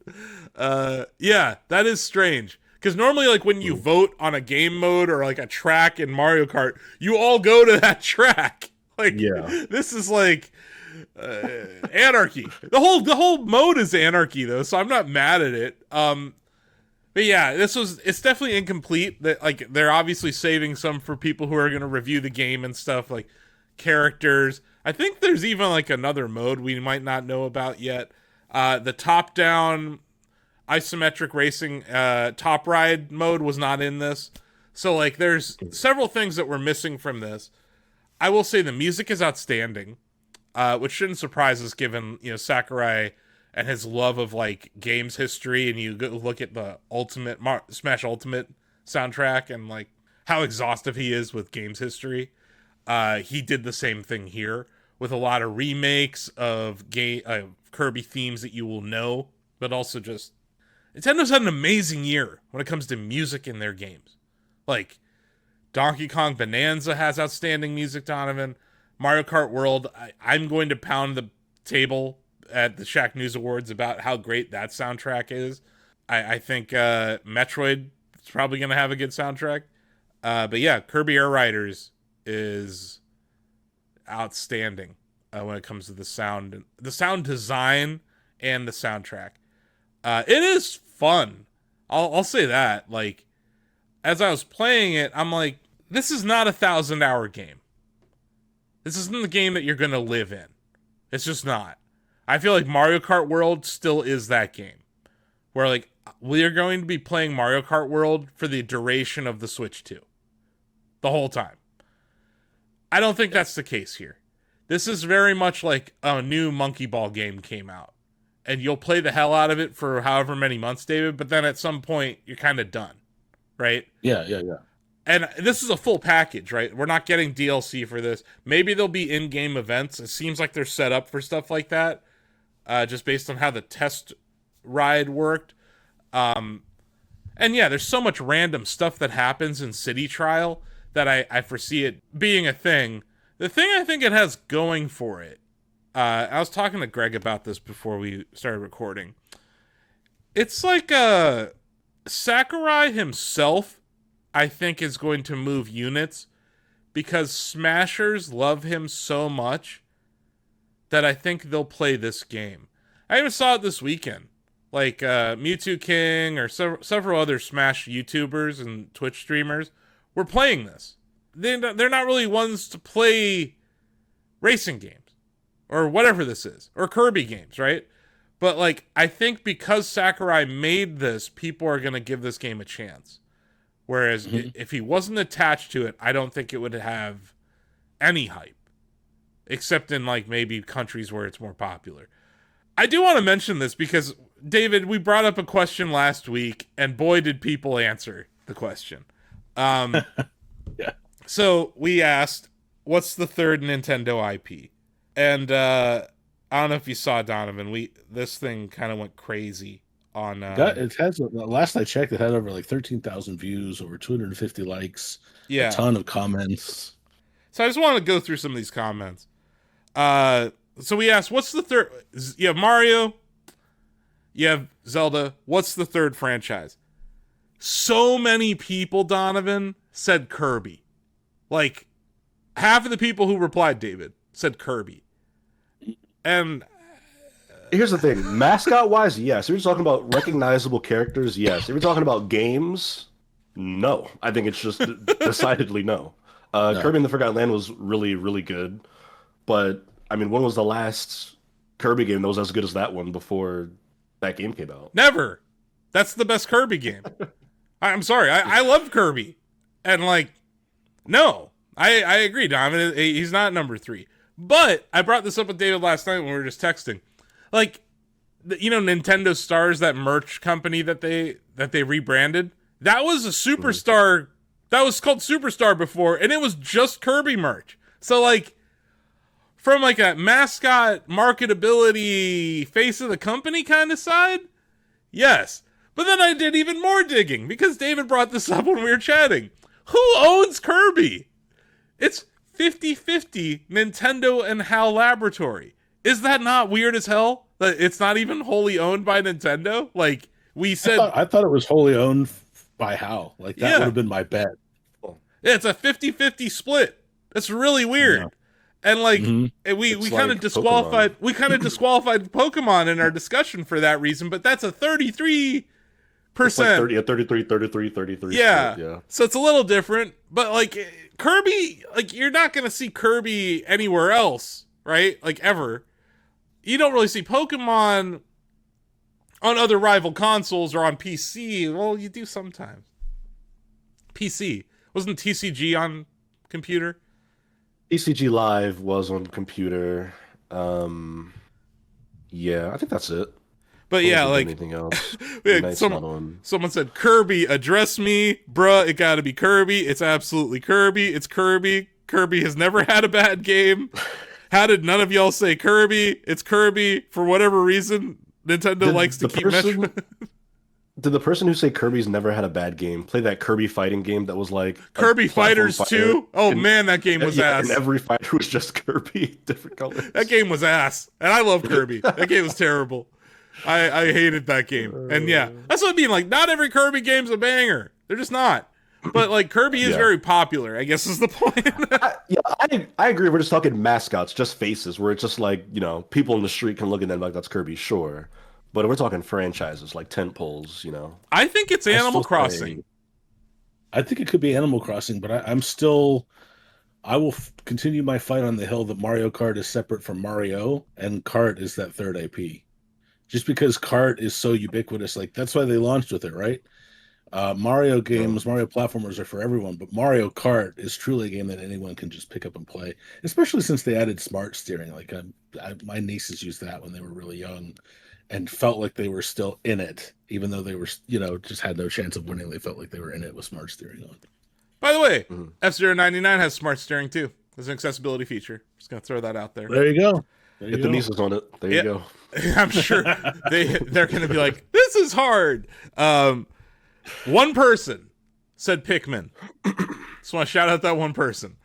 Yeah, that is strange. Because normally, like, when you vote on a game mode or like a track in Mario Kart, you all go to that track. Like, this is like anarchy. The whole mode is anarchy, though, so I'm not mad at it. But yeah, it's definitely incomplete. That, like, they're obviously saving some for people who are going to review the game and stuff, like characters. I think there's even like another mode we might not know about yet. The top-down isometric racing top ride mode was not in this. So, like, there's several things that were missing from this. I will say the music is outstanding, which shouldn't surprise us given, Sakurai and his love of, like, games history, and you go look at the Smash Ultimate soundtrack and, like, how exhaustive he is with games history. He did the same thing here with a lot of remakes of Kirby themes that you will know, but also just Nintendo's had an amazing year when it comes to music in their games. Like, Donkey Kong Bonanza has outstanding music, Donovan. Mario Kart World, I'm going to pound the table at the Shacknews Awards about how great that soundtrack is. I think Metroid is probably going to have a good soundtrack. But yeah, Kirby Air Riders is outstanding when it comes to the sound design and the soundtrack. It is fun. I'll say that. Like, as I was playing it, I'm like, this is not a 1,000-hour game. This isn't the game that you're going to live in. It's just not. I feel like Mario Kart World still is that game. Where, like, we are going to be playing Mario Kart World for the duration of the Switch 2. The whole time. I don't think that's the case here. This is very much like a new Monkey Ball game came out. And you'll play the hell out of it for however many months, David, but then at some point, you're kind of done. Right? Yeah. And this is a full package, right? We're not getting DLC for this. Maybe there'll be in-game events. It seems like they're set up for stuff like that, just based on how the test ride worked. And yeah, there's so much random stuff that happens in City Trial that I foresee it being a thing. The thing I think it has going for it, I was talking to Greg about this before we started recording. It's like Sakurai himself, I think, is going to move units because Smashers love him so much that I think they'll play this game. I even saw it this weekend. Like Mewtwo King or several other Smash YouTubers and Twitch streamers were playing this. They're not really ones to play racing games or whatever this is, or Kirby games, right? But, like, I think because Sakurai made this, people are going to give this game a chance. Whereas if he wasn't attached to it, I don't think it would have any hype. Except in, like, maybe countries where it's more popular. I do want to mention this because, David, we brought up a question last week, and boy, did people answer the question. Yeah. So we asked, what's the third Nintendo IP? And I don't know if you saw, Donovan. This thing kind of went crazy on. It has. Last I checked, it had over like 13,000 views, over 250 likes, a ton of comments. So I just want to go through some of these comments. So we asked, what's the third? You have Mario, you have Zelda. What's the third franchise? So many people, Donovan, said Kirby. Like, half of the people who replied, David, said Kirby. And here's the thing, mascot-wise, yes. If you're talking about recognizable characters, yes. If you're talking about games, no. I think it's just decidedly no. No. Kirby and the Forgotten Land was really, really good. But, I mean, when was the last Kirby game that was as good as that one before that game came out? Never. That's the best Kirby game. I'm sorry. I love Kirby. And, like, no. I agree, Donovan. He's not number 3. But I brought this up with David last night when we were just texting. Like, Nintendo Stars, that merch company that they rebranded, that was a Superstar. That was called Superstar before, and it was just Kirby merch. So, like, from like a mascot marketability face of the company kind of side, yes. But then I did even more digging because David brought this up when we were chatting. Who owns Kirby? It's 50-50 Nintendo and HAL Laboratory. Is that not weird as hell? That it's not even wholly owned by Nintendo? Like, we said... I thought it was wholly owned by HAL. Like, that would have been my bet. Yeah, it's a 50-50 split. That's really weird. Yeah. And, like, we kind of disqualified... Pokemon. We kind of disqualified Pokemon in our discussion for that reason, but that's a 33%. It's like 33. Yeah. So it's a little different, but, like, Kirby, like, you're not going to see Kirby anywhere else, right? Like, ever. You don't really see Pokemon on other rival consoles or on PC. Well, you do sometimes. PC. Wasn't TCG on computer? ECG Live was on computer. Yeah, I think that's it. But yeah, like anything else. yeah, someone said Kirby, address me, bruh. It gotta be Kirby. It's absolutely Kirby. It's Kirby. Kirby has never had a bad game. How did none of y'all say Kirby? It's Kirby. For whatever reason, Nintendo likes to keep Metroid. Did the person who say Kirby's never had a bad game play that Kirby fighting game that was like Kirby Fighters 2? Oh man, that game was ass. And every fighter was just Kirby, different colors. That game was ass. And I love Kirby. That game was terrible. I hated that game. And yeah, that's what I mean. Like, not every Kirby game's a banger. They're just not. But like, Kirby is very popular, I guess is the point. I agree. We're just talking mascots, just faces, where it's just like, you know, people in the street can look at them like that's Kirby, sure. But we're talking franchises, like tent poles, you know. I think it's Animal Crossing. I think it could be Animal Crossing, but I will continue my fight on the hill that Mario Kart is separate from Mario, and Kart is that third IP. Just because Kart is so ubiquitous, like that's why they launched with it, right? Mario games, Mario platformers are for everyone, but Mario Kart is truly a game that anyone can just pick up and play, especially since they added smart steering. Like my nieces used that when they were really young and felt like they were still in it, even though they were, you know, just had no chance of winning. They felt like they were in it with smart steering on. By the way, F-Zero 99 has smart steering too. There's an accessibility feature. Just gonna throw that out there. There you go. Get the nieces on it. There you go. I'm sure they're gonna be like, this is hard. One person said Pikmin. Just want to shout out that one person.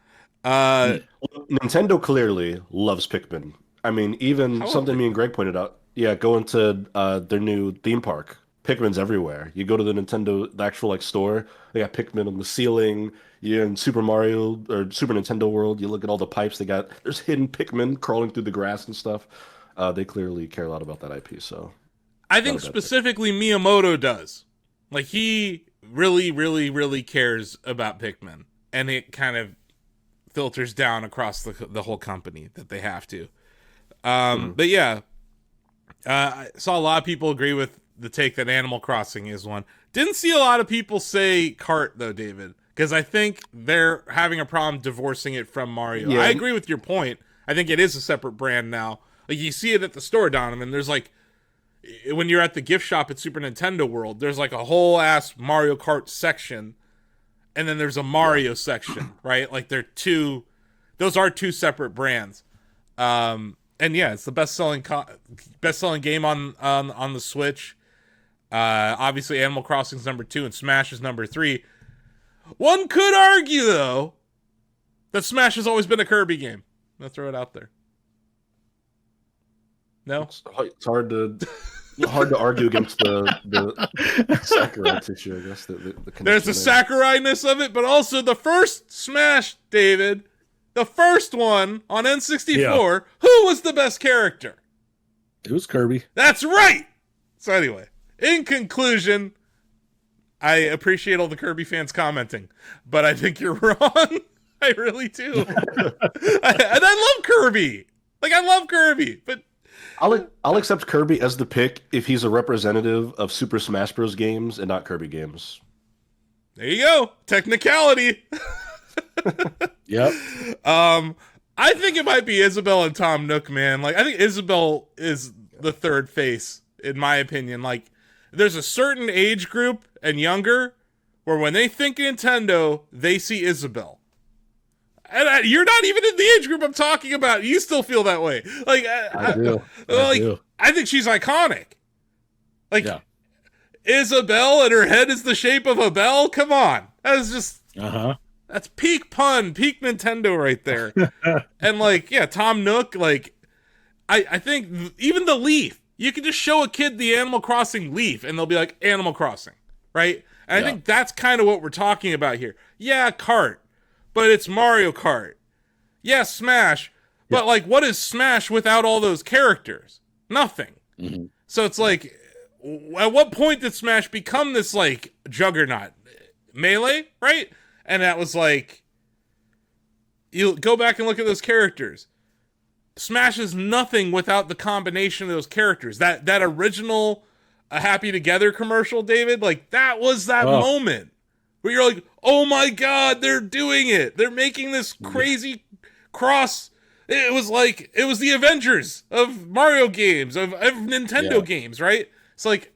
Nintendo clearly loves Pikmin. I mean, even something me and Greg pointed out. Yeah, go into their new theme park. Pikmin's everywhere. You go to the actual like store. They got Pikmin on the ceiling. You're in Super Mario or Super Nintendo World. You look at all the pipes they got. There's hidden Pikmin crawling through the grass and stuff. They clearly care a lot about that IP. So I think specifically Miyamoto does. Like, he really, really, really cares about Pikmin, and it kind of filters down across the whole company that they have to. But yeah, I saw a lot of people agree with the take that Animal Crossing is one. Didn't see a lot of people say Kart, though, David, because I think they're having a problem divorcing it from Mario. Yeah. I agree with your point. I think it is a separate brand now. Like, you see it at the store, Donovan. There's like, when you're at the gift shop at Super Nintendo World, there's like a whole ass Mario Kart section, and then there's a Mario section, right? Like those are two separate brands. And yeah, it's the best selling game on the Switch. Obviously, Animal Crossing's number 2 and Smash is number 3. One could argue though that Smash has always been a Kirby game. I'll throw it out there. No, it's hard to argue against the Sakurai issue. I guess there's the Sakurai-ness of it, but also the first Smash, David, the first one on N64. Yeah. Who was the best character? It was Kirby. That's right. So anyway, in conclusion, I appreciate all the Kirby fans commenting, but I think you're wrong. I really do. And I love Kirby. Like, I love Kirby, but I'll accept Kirby as the pick if he's a representative of Super Smash Bros. Games and not Kirby games. There you go. Technicality. Yep. I think it might be Isabelle and Tom Nook, man. Like, I think Isabelle is the third face, in my opinion. Like, there's a certain age group and younger where when they think Nintendo, they see Isabelle. And you're not even in the age group I'm talking about. You still feel that way. Like, I do. I think she's iconic. Like, yeah. Isabelle and her head is the shape of a bell. Come on. That is just, that's peak pun, peak Nintendo right there. And like, yeah, Tom Nook, like, I think even the leaf, you can just show a kid the Animal Crossing leaf and they'll be like, Animal Crossing, right? And I think that's kind of what we're talking about here. Yeah, Kart. But it's Mario Kart. Yeah, Smash. But, like, what is Smash without all those characters? Nothing. Mm-hmm. So it's like, at what point did Smash become this, like, juggernaut? Melee, right? And that was like, you go back and look at those characters. Smash is nothing without the combination of those characters. That original a Happy Together commercial, David, like that was that moment where you're like, oh my God, they're doing it. They're making this crazy cross. It was the Avengers of Mario games, of Nintendo games, right? It's like,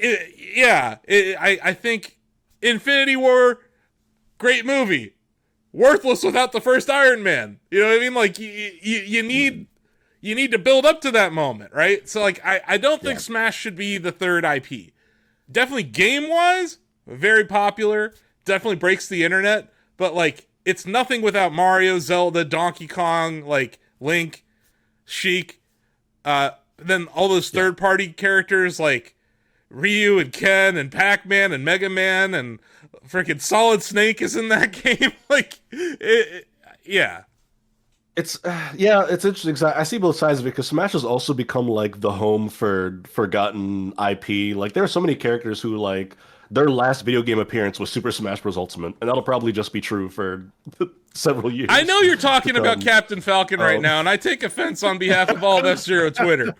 I think Infinity War, great movie, worthless without the first Iron Man. You know what I mean? Like you need to build up to that moment, right? So like I don't think Smash should be the third IP. Definitely game wise, very popular. Definitely breaks the internet, but like it's nothing without Mario, Zelda, Donkey Kong, like Link, Sheik. Then all those third party characters like Ryu and Ken and Pac-Man and Mega Man and freaking Solid Snake is in that game. Like, yeah. It's interesting. I see both sides of it because Smash has also become like the home for forgotten IP. Like there are so many characters who like their last video game appearance was Super Smash Bros. Ultimate, and that'll probably just be true for several years. I know you're talking about Captain Falcon right now, and I take offense on behalf of all of F-Zero Twitter.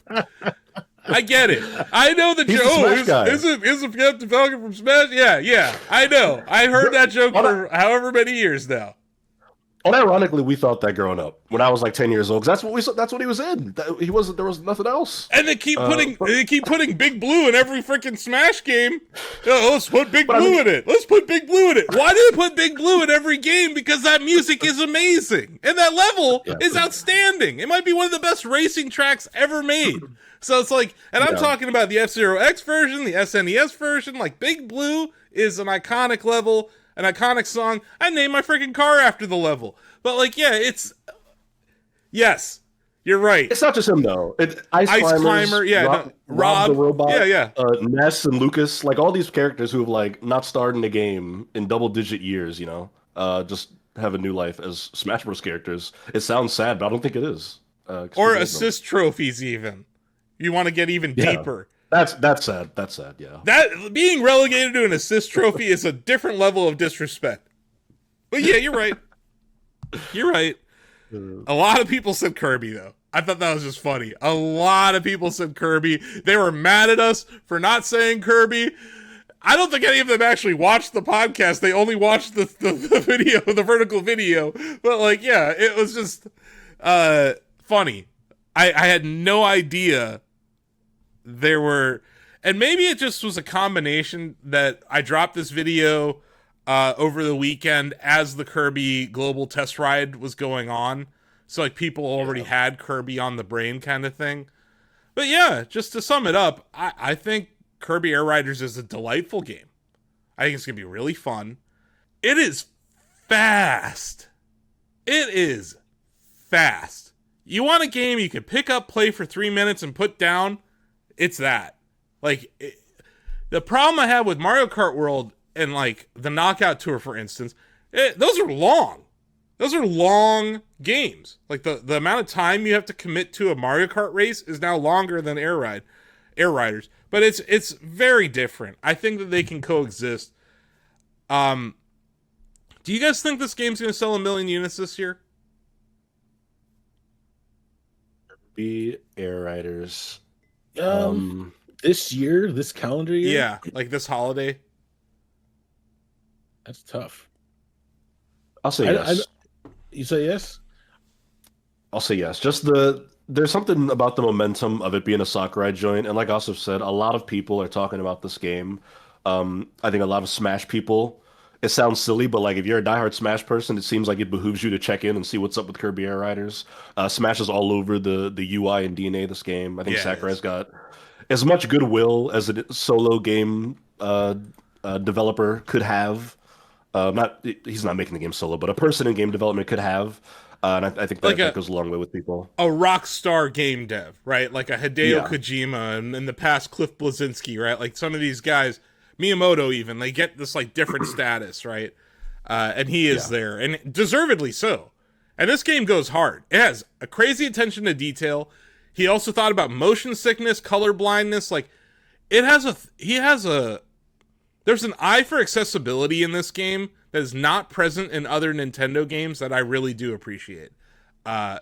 I get it. I know the joke. Isn't Captain Falcon from Smash? Yeah. I know. I heard that joke for however many years now. Unironically, we thought that growing up when I was like 10 years old, because that's what he was in. He wasn't. There was nothing else. And they keep putting Big Blue in every freaking Smash game. Oh, let's put Big Blue in it. Let's put Big Blue in it. Why do they put Big Blue in every game? Because that music is amazing and that level is outstanding. It might be one of the best racing tracks ever made. So it's like, and I'm talking about the F-Zero X version, the SNES version. Like Big Blue is an iconic level. An iconic song. I named my freaking car after the level. But like, yes, you're right. It's not just him though. Ice Climber, Rob the robot, Ness and Lucas, like all these characters who have like not starred in a game in double-digit years, just have a new life as Smash Bros. Characters. It sounds sad, but I don't think it is. Or assist trophies, even. You want to get even deeper. That's sad. That's sad. Yeah. That being relegated to an assist trophy is a different level of disrespect. But yeah, you're right. You're right. A lot of people said Kirby though. I thought that was just funny. A lot of people said Kirby. They were mad at us for not saying Kirby. I don't think any of them actually watched the podcast. They only watched the video, the vertical video. But like, yeah, it was just funny. I had no idea there were, and maybe it just was a combination that I dropped this video over the weekend as the Kirby global test ride was going on. So like people already had Kirby on the brain kind of thing. But yeah, just to sum it up, I think Kirby Air Riders is a delightful game. I think it's going to be really fun. It is fast. It is fast. You want a game you can pick up, play for 3 minutes, and put down? It's that. Like, the problem I have with Mario Kart World and, like, the Knockout Tour, for instance, those are long. Those are long games. Like, the amount of time you have to commit to a Mario Kart race is now longer than Air Riders. But it's very different. I think that they can coexist. Do you guys think this game's going to sell 1 million units this year? Air Riders. This year, this calendar year? Yeah, like this holiday. That's tough. I'll say yes. You say yes? I'll say yes. There's something about the momentum of it being a Sakurai joint, and like Asif said, a lot of people are talking about this game. I think a lot of Smash people. It sounds silly, but like if you're a diehard Smash person, it seems like it behooves you to check in and see what's up with Kirby Air Riders. Smash is all over the UI and DNA of this game. I think Sakurai's got as much goodwill as a solo game developer could have. He's not making the game solo, but a person in game development could have. And I think that goes a long way with people. A rock star game dev, right? Like a Hideo Kojima, and in the past Cliff Bleszinski, right? Like some of these guys, Miyamoto even, they get this like different status, right? And he is there, and deservedly so. And this game goes hard. It has a crazy attention to detail. He also thought about motion sickness, color blindness. Like there's an eye for accessibility in this game that is not present in other Nintendo games that I really do appreciate. And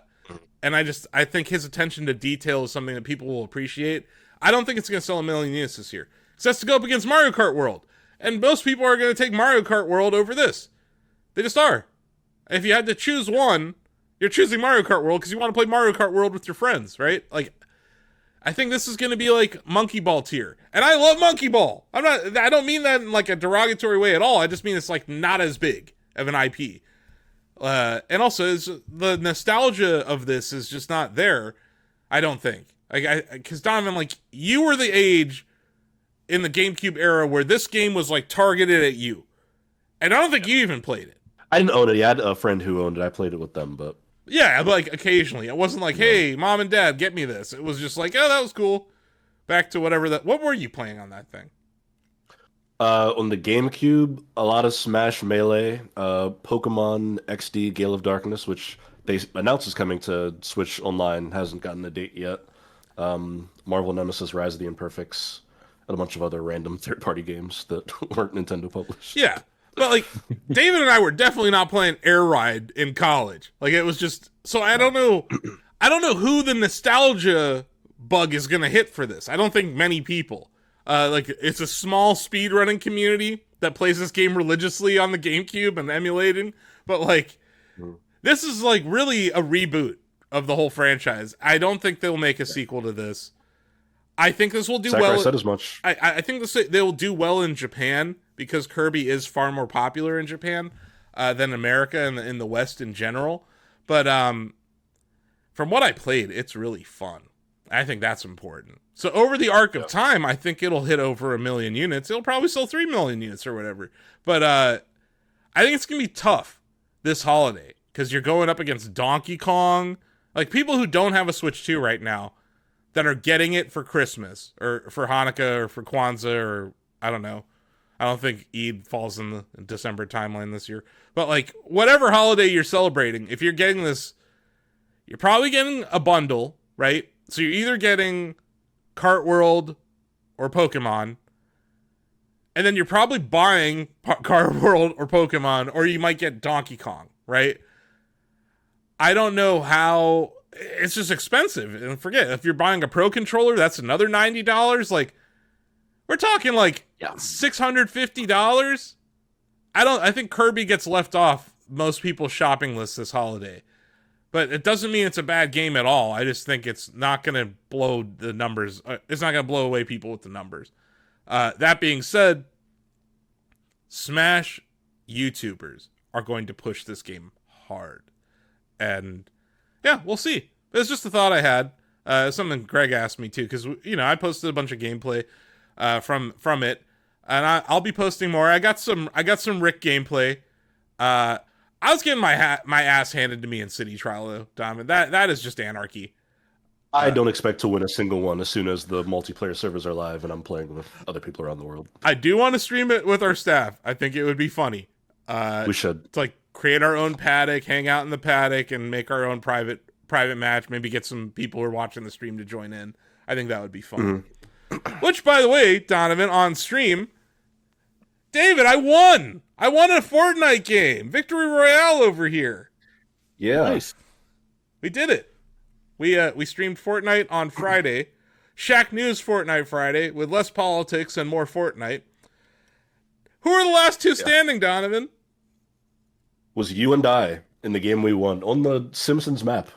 I think his attention to detail is something that people will appreciate. I don't think it's going to sell 1 million units this year. Because it has to go up against Mario Kart World. And most people are going to take Mario Kart World over this. They just are. If you had to choose one, you're choosing Mario Kart World because you want to play Mario Kart World with your friends, right? Like, I think this is going to be like Monkey Ball tier. And I love Monkey Ball. I don't mean that in like a derogatory way at all. I just mean it's like not as big of an IP. And also, the nostalgia of this is just not there, I don't think. Because Donovan, like, you were the age in the GameCube era where this game was like targeted at you. And I don't think you even played it. I didn't own it. I had a friend who owned it. I played it with them, but... Yeah, like occasionally. It wasn't like, hey, mom and dad, get me this. It was just like, oh, that was cool. Back to whatever that... What were you playing on that thing? On the GameCube, a lot of Smash Melee, Pokemon XD Gale of Darkness, which they announced is coming to Switch Online, hasn't gotten a date yet. Marvel Nemesis, Rise of the Imperfects, and a bunch of other random third-party games that weren't Nintendo published. Yeah. But, like, David and I were definitely not playing Air Ride in college. Like, it was just... So, I don't know... I don't know who the nostalgia bug is going to hit for this. I don't think many people. Like, it's a small speedrunning community that plays this game religiously on the GameCube and emulating. But, like, this is, like, really a reboot of the whole franchise. I don't think they'll make a sequel to this. I think this will do well. I said as much. I think they will do well in Japan because Kirby is far more popular in Japan than America and in the West in general. But from what I played, it's really fun. I think that's important. So over the arc of time, I think it'll hit over 1 million units. It'll probably sell 3 million units or whatever. But I think it's going to be tough this holiday because you're going up against Donkey Kong. Like, people who don't have a Switch 2 right now that are getting it for Christmas or for Hanukkah or for Kwanzaa or I don't know. I don't think Eid falls in the December timeline this year. But, like, whatever holiday you're celebrating, if you're getting this, you're probably getting a bundle, right? So you're either getting Kart World or Pokemon, and then you're probably buying Kart World or Pokemon, or you might get Donkey Kong, right? I don't know how... It's just expensive. And forget, if you're buying a Pro Controller, that's another $90. Like, we're talking like $650. I think Kirby gets left off most people's shopping lists this holiday. But it doesn't mean it's a bad game at all. I just think it's not going to blow the numbers. It's not going to blow away people with the numbers. That being said, Smash YouTubers are going to push this game hard. And yeah, we'll see. It's just a thought I had. Something Greg asked me too, because I posted a bunch of gameplay from it, and I'll be posting more. I got some Rick gameplay. I was getting my ass handed to me in City Trial though, Donovan. That is just anarchy. I don't expect to win a single one as soon as the multiplayer servers are live and I'm playing with other people around the world. I do want to stream it with our staff. I think it would be funny. We should. To, like, create our own paddock, hang out in the paddock, and make our own private match. Maybe get some people who are watching the stream to join in. I think that would be fun. Mm-hmm. Which, by the way, Donovan, on stream, David, I won a Fortnite game. Victory Royale over here. Yeah. Nice. We did it. We streamed Fortnite on Friday. Shacknews Fortnite Friday with less politics and more Fortnite. Who are the last two standing, Donovan? Was you and I in the game we won on the Simpsons map.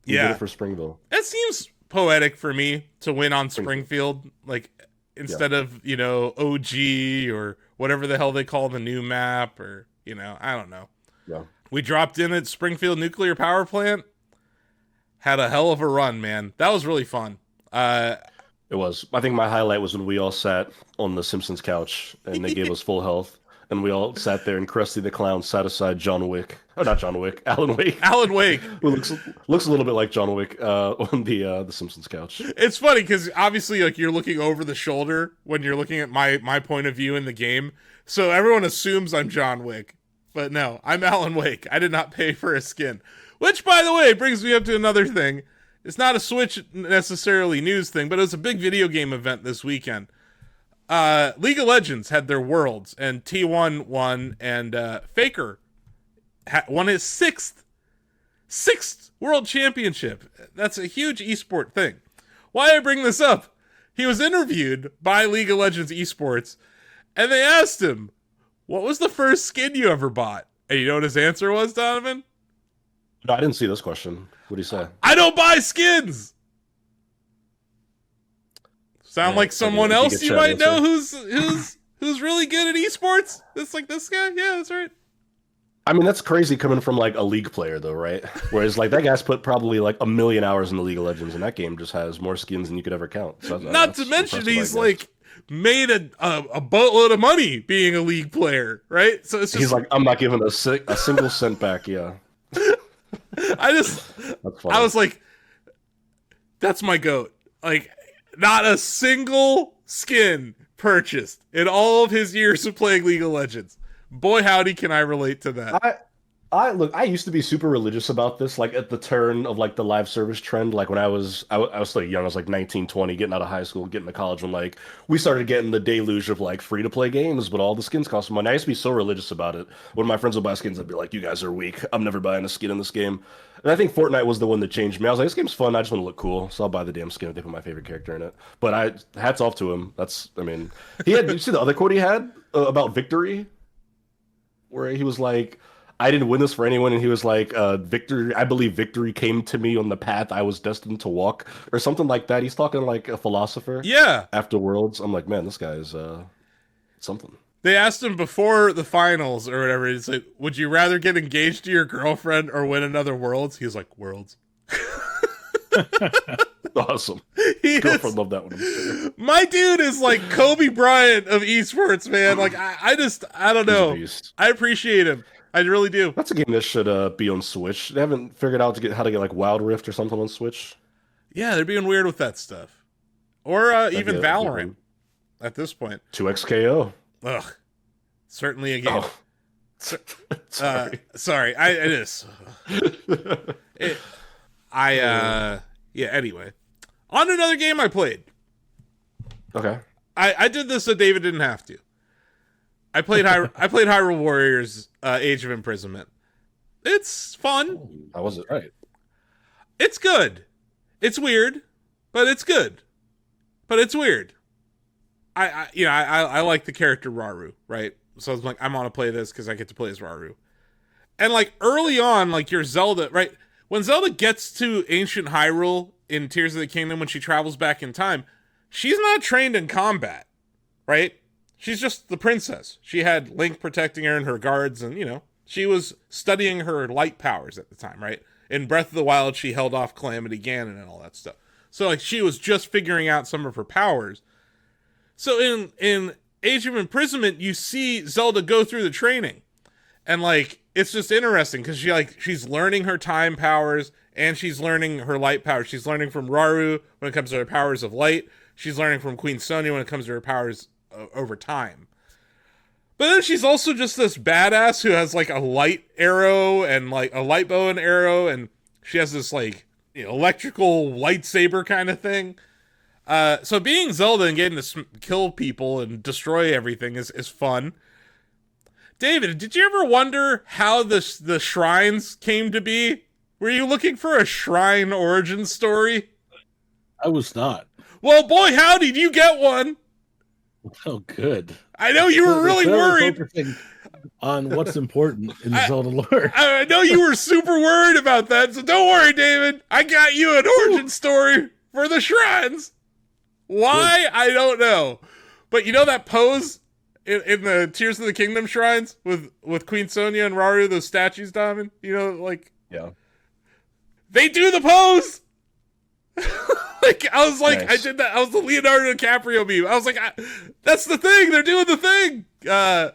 We did it for Springville. It seems poetic for me to win on Springfield, like instead of, OG or whatever the hell they call the new map, or, I don't know. Yeah. We dropped in at Springfield Nuclear Power Plant. Had a hell of a run, man. That was really fun. It was. I think my highlight was when we all sat on the Simpsons couch and they gave us full health. And we all sat there and Krusty the Clown sat aside John Wick. Oh, not John Wick. Alan Wake. Alan Wake. Who looks a little bit like John Wick on the Simpsons couch. It's funny because obviously, like, you're looking over the shoulder when you're looking at my point of view in the game. So everyone assumes I'm John Wick. But no, I'm Alan Wake. I did not pay for a skin. Which, by the way, brings me up to another thing. It's not a Switch necessarily news thing, but it was a big video game event this weekend. League of Legends had their Worlds, and T1 won, and Faker won his sixth World Championship. That's a huge esport thing. Why I bring this up he was interviewed by League of Legends Esports, and they asked him, what was the first skin you ever bought? And you know what his answer was, Donovan? No, I didn't see this question. What do you say? I don't buy skins! Sound Yeah, like someone I think else it's you a might answer. know who's really good at esports? It's like this guy? Yeah, that's right. I mean, that's crazy coming from like a League player, though, right? Whereas like that guy's put probably like 1,000,000 hours in the League of Legends, and that game just has more skins than you could ever count. So Not to mention he's like made a boatload of money being a League player, right? So it's just he's like, I'm not giving a single cent back. Yeah, that's funny. I was like, that's my goat. Like, not a single skin purchased in all of his years of playing League of Legends. Boy, howdy, can I relate to that. I used to be super religious about this, like at the turn of like the live service trend, like when I was still young, I was like 19, 20, getting out of high school, getting to college, when like we started getting the deluge of like free to play games, but all the skins cost money. I used to be so religious about it. When my friends would buy skins, I'd be like, you guys are weak. I'm never buying a skin in this game. And I think Fortnite was the one that changed me. I was like, this game's fun. I just want to look cool, so I'll buy the damn skin if they put my favorite character in it. But hats off to him. He had, you see the other quote he had about victory? Where he was like, I didn't win this for anyone, and he was like, victory, I believe victory came to me on the path I was destined to walk, or something like that. He's talking like a philosopher. Yeah. After Worlds. I'm like, man, this guy is something. They asked him before the finals or whatever, he's like, would you rather get engaged to your girlfriend or win another Worlds? He was like, Worlds. Awesome. Girlfriend loved that one, I'm sure. My dude is like Kobe Bryant of esports, man. Like, I don't know. I appreciate him. I really do. That's a game that should be on Switch. They haven't figured out how to get like Wild Rift or something on Switch. Yeah, they're being weird with that stuff. Or even Valorant at this point. 2XKO. Ugh. Certainly a game. Oh. Sorry. Sorry. It is. Yeah, anyway. On to another game I played. Okay. I did this so David didn't have to. I played Hyrule Warriors Age of Imprisonment. It's fun. How was it? Right. It's good. It's weird, but it's good. But it's weird. I like the character Rauru, right? So I was like, I'm gonna play this because I get to play as Rauru. And like early on, like your Zelda, right? When Zelda gets to ancient Hyrule in Tears of the Kingdom, when she travels back in time, she's not trained in combat, right? She's just the princess. She had Link protecting her and her guards, and she was studying her light powers at the time, right? In Breath of the Wild, she held off Calamity Ganon and all that stuff. So like she was just figuring out some of her powers. So in Age of Imprisonment, you see Zelda go through the training. And like it's just interesting because she's learning her time powers and she's learning her light powers. She's learning from Rauru when it comes to her powers of light. She's learning from Queen Sonia when it comes to her powers over time. But then she's also just this badass who has like a light arrow and like a light bow and arrow, and she has this like electrical lightsaber kind of thing. So being Zelda and getting to kill people and destroy everything is fun. David, did you ever wonder how the shrines came to be? Were you looking for a shrine origin story? I was not. Well, boy, howdy, do you get one? Oh, good. I know you were really worried on what's important in the Zelda lore. I know you were super worried about that, so don't worry, David. I got you an origin story for the shrines. Why? I don't know. But you know that pose in the Tears of the Kingdom shrines with Queen Sonia and Rauru, those statues, Diamond? Yeah. They do the pose! I was like, nice. I did that. I was the Leonardo DiCaprio meme. I was like, that's the thing. They're doing the thing. Yeah,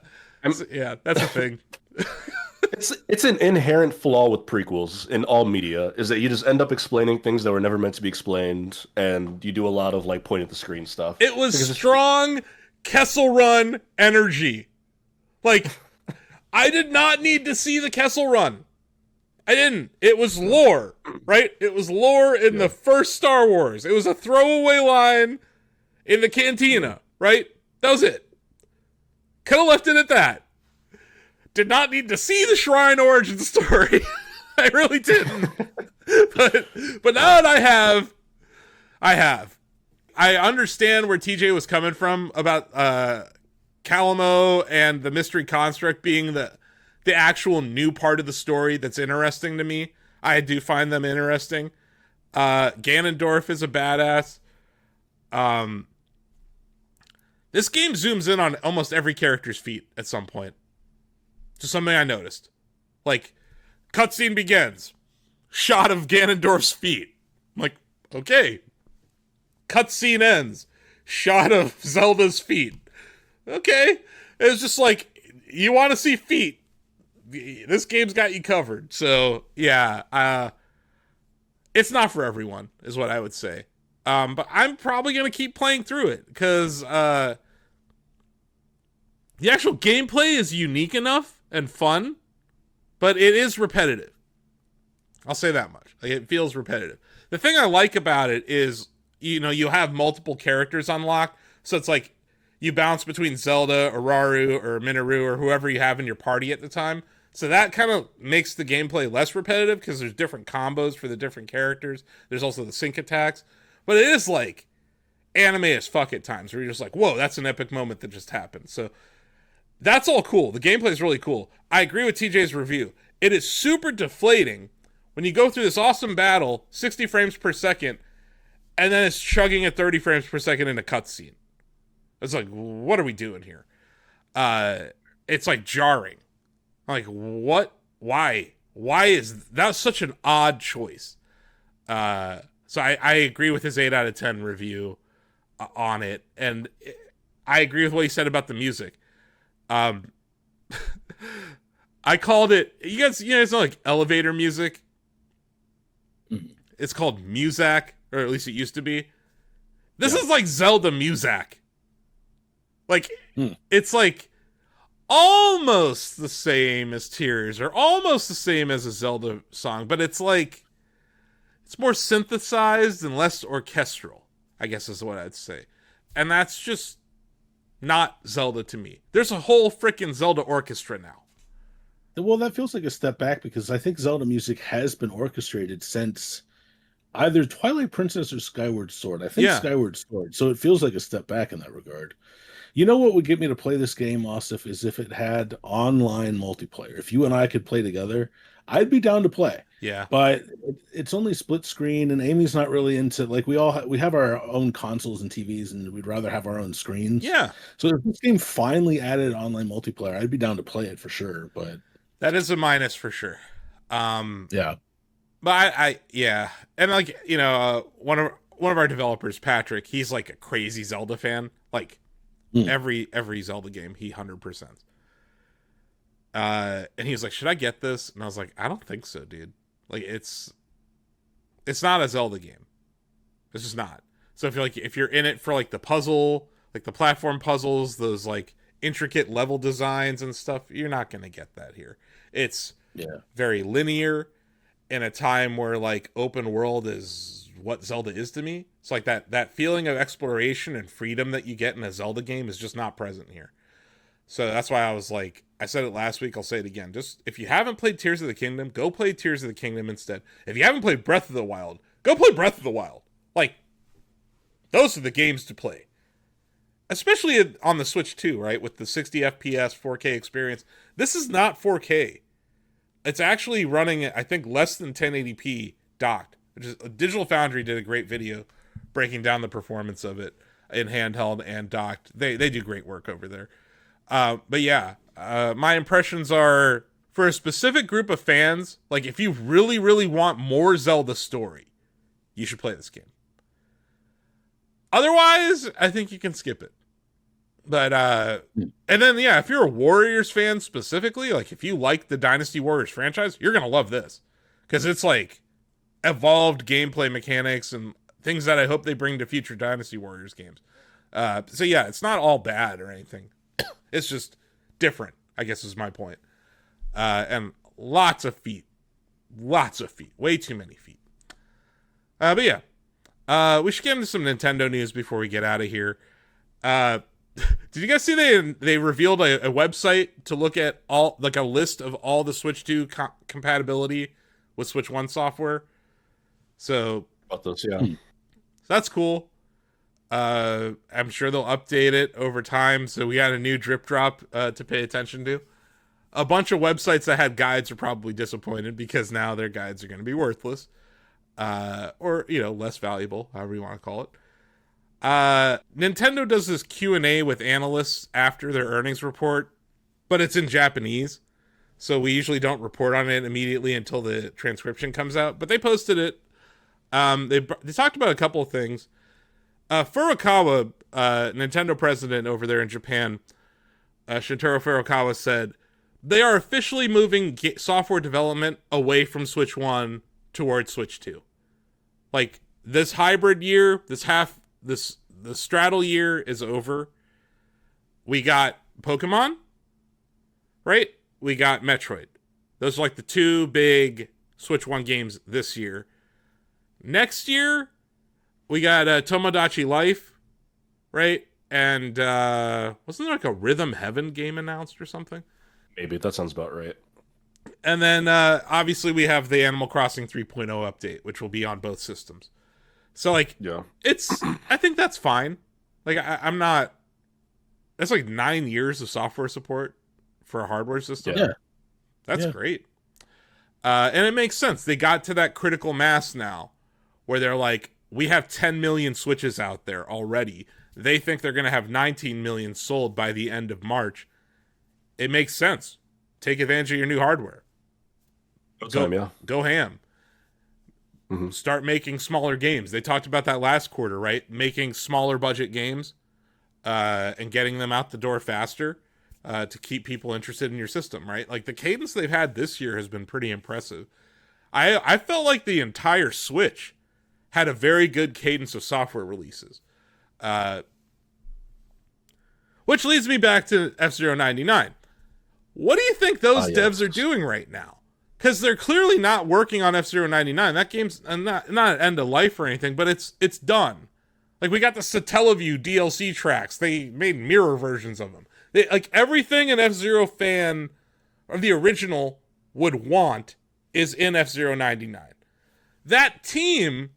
that's the thing. It's an inherent flaw with prequels in all media, is that you just end up explaining things that were never meant to be explained, and you do a lot of like point at the screen stuff. It was strong Kessel Run energy. Like, I did not need to see the Kessel Run. I didn't. It was lore, right? It was lore in the first Star Wars. It was a throwaway line in the cantina, right? That was it. Could have left it at that. Did not need to see the shrine origin story. I really didn't. But now that I have. I understand where TJ was coming from about Calamo and the mystery construct being the actual new part of the story that's interesting to me. I do find them interesting. Ganondorf is a badass. This game zooms in on almost every character's feet at some point. Just something I noticed. Like, cutscene begins. Shot of Ganondorf's feet. I'm like, okay. Cutscene ends. Shot of Zelda's feet. Okay. It's just like, you want to see feet. This game's got you covered. So, yeah. It's not for everyone, is what I would say. But I'm probably going to keep playing through it, because the actual gameplay is unique enough and fun, but it is repetitive. I'll say that much. Like, it feels repetitive. The thing I like about it is, you have multiple characters unlocked, so it's like you bounce between Zelda, or Rauru, or Minoru, or whoever you have in your party at the time. So that kind of makes the gameplay less repetitive, because there's different combos for the different characters. There's also the sync attacks. But it is like anime as fuck at times, where you're just like, whoa, that's an epic moment that just happened. So that's all cool. The gameplay is really cool. I agree with TJ's review. It is super deflating when you go through this awesome battle, 60 frames per second, and then it's chugging at 30 frames per second in a cutscene. It's like, what are we doing here? It's like jarring. Like, what? Why? Why is that such an odd choice? So I agree with his 8 out of 10 review on it. And I agree with what he said about the music. I called it, you guys know, like, elevator music. It's called Muzak, or at least it used to be. This is like Zelda Muzak. Like, it's like almost the same as Tears, or almost the same as a Zelda song, but it's like, it's more synthesized and less orchestral, I guess is what I'd say. And that's just not Zelda to me. There's a whole freaking Zelda orchestra now. Well, that feels like a step back, because I think Zelda music has been orchestrated since either Twilight Princess or Skyward Sword. I think Skyward Sword. So it feels like a step back in that regard. You know what would get me to play this game, Osif, is if it had online multiplayer. If you and I could play together, I'd be down to play. Yeah. But it's only split screen, and Amy's not really into, like, we have our own consoles and TVs, and we'd rather have our own screens. Yeah. So if this game finally added online multiplayer, I'd be down to play it for sure. But that is a minus for sure. Yeah. But yeah. And, like, one of our developers, Patrick, he's like a crazy Zelda fan. Like, every Zelda game he 100%. And he was like, should I get this? And I was like, I don't think so, dude. Like, it's not a Zelda game. It's just not. So if you're in it for, like, the puzzle, like the platform puzzles, those, like, intricate level designs and stuff, you're not going to get that here. It's very linear in a time where, like, open world is what Zelda is to me. It's like that feeling of exploration and freedom that you get in a Zelda game is just not present here. So that's why I was like, I said it last week, I'll say it again. Just, if you haven't played Tears of the Kingdom, go play Tears of the Kingdom instead. If you haven't played Breath of the Wild, go play Breath of the Wild. Like, those are the games to play. Especially on the Switch 2, right? With the 60 FPS 4K experience. This is not 4K. It's actually running at, I think, less than 1080p docked. Digital Foundry did a great video breaking down the performance of it in handheld and docked. They do great work over there. But yeah, my impressions are, for a specific group of fans, like, if you really, really want more Zelda story, you should play this game. Otherwise, I think you can skip it. But, and then, yeah, if you're a Warriors fan specifically, like, if you like the Dynasty Warriors franchise, you're going to love this. Because it's, like, evolved gameplay mechanics and things that I hope they bring to future Dynasty Warriors games. So, yeah, it's not all bad or anything. It's just different, I guess is my point. And lots of feet. Lots of feet. Way too many feet. But yeah. We should get into some Nintendo news before we get out of here. Did you guys see they revealed a website to look at all, like, a list of all the Switch 2 compatibility with Switch 1 software? So About those, yeah. that's cool. I'm sure they'll update it over time. So we got a new drip drop to pay attention to. A bunch of websites that had guides are probably disappointed because now their guides are going to be worthless, or less valuable, however you want to call it. Nintendo does this Q&A with analysts after their earnings report, but it's in Japanese, so we usually don't report on it immediately until the transcription comes out. But they posted it. They talked about a couple of things. Furukawa, Nintendo president over there in Japan, Shintaro Furukawa said, they are officially moving software development away from Switch 1 towards Switch 2. Like, this hybrid year, the straddle year is over. We got Pokemon, right? We got Metroid. Those are like the two big Switch 1 games this year. Next year, we got Tomodachi Life, right? And wasn't there like a Rhythm Heaven game announced or something? Maybe that sounds about right. And then obviously we have the Animal Crossing 3.0 update, which will be on both systems. So like, yeah, I think that's fine. Like I'm not. That's like 9 years of software support for a hardware system. Yeah, that's great. And it makes sense. They got to that critical mass now, where they're like, we have 10 million Switches out there already. They think they're going to have 19 million sold by the end of March. It makes sense. Take advantage of your new hardware. Go ham. Mm-hmm. Start making smaller games. They talked about that last quarter, right? Making smaller budget games and getting them out the door faster to keep people interested in your system, right? Like the cadence they've had this year has been pretty impressive. I felt like the entire Switch had a very good cadence of software releases. Which leads me back to F-Zero 99. What do you think those devs are doing right now? Because they're clearly not working on F-Zero 99. That game's not an end of life or anything, but it's done. Like, we got the Satellaview DLC tracks. They made mirror versions of them. Like, everything an F-Zero fan of the original would want is in F-Zero 99. That team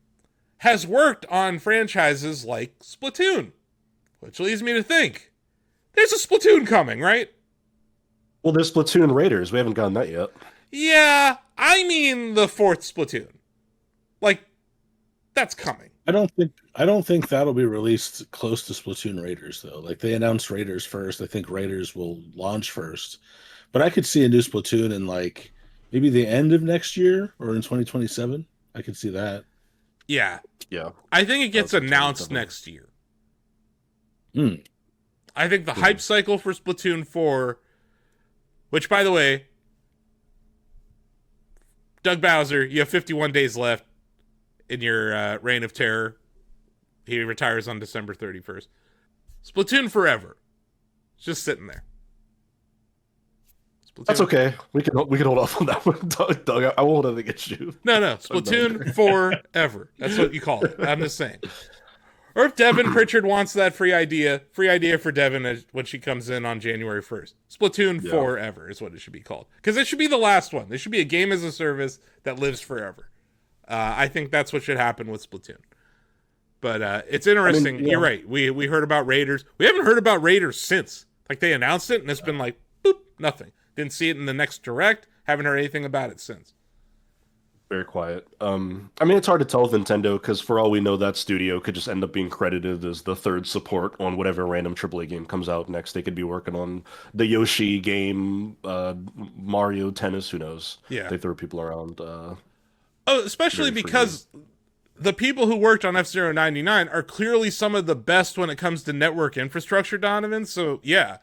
has worked on franchises like Splatoon, which leads me to think, there's a Splatoon coming, right? Well, there's Splatoon Raiders. We haven't gotten that yet. Yeah, I mean the fourth Splatoon. Like, that's coming. I don't think that'll be released close to Splatoon Raiders though. Like they announced Raiders first. I think Raiders will launch first. But I could see a new Splatoon in like maybe the end of next year or in 2027. I could see that. Yeah. Yeah. I think it gets announced next year. I think the hype cycle for Splatoon 4, which, by the way, Doug Bowser, you have 51 days left in your reign of terror. He retires on December 31st. Splatoon forever. It's just sitting there. Splatoon. That's okay. We can hold off on that one, Doug. I won't hold it against you. No. Splatoon forever. That's what you call it. I'm just saying. Or if Devin Pritchard wants that free idea for Devin when she comes in on January 1st. Splatoon forever is what it should be called. Because it should be the last one. There should be a game as a service that lives forever. I think that's what should happen with Splatoon. But it's interesting. I mean, You're right. We heard about Raiders. We haven't heard about Raiders since. Like, they announced it, and it's been like, boop, nothing. Didn't see it in the next Direct. Haven't heard anything about it since. Very quiet. I mean, it's hard to tell with Nintendo because for all we know, that studio could just end up being credited as the third support on whatever random AAA game comes out next. They could be working on the Yoshi game, Mario Tennis, who knows? Yeah. They throw people around. Especially because the people who worked on F-Zero 99 are clearly some of the best when it comes to network infrastructure, Donovan. So, yeah.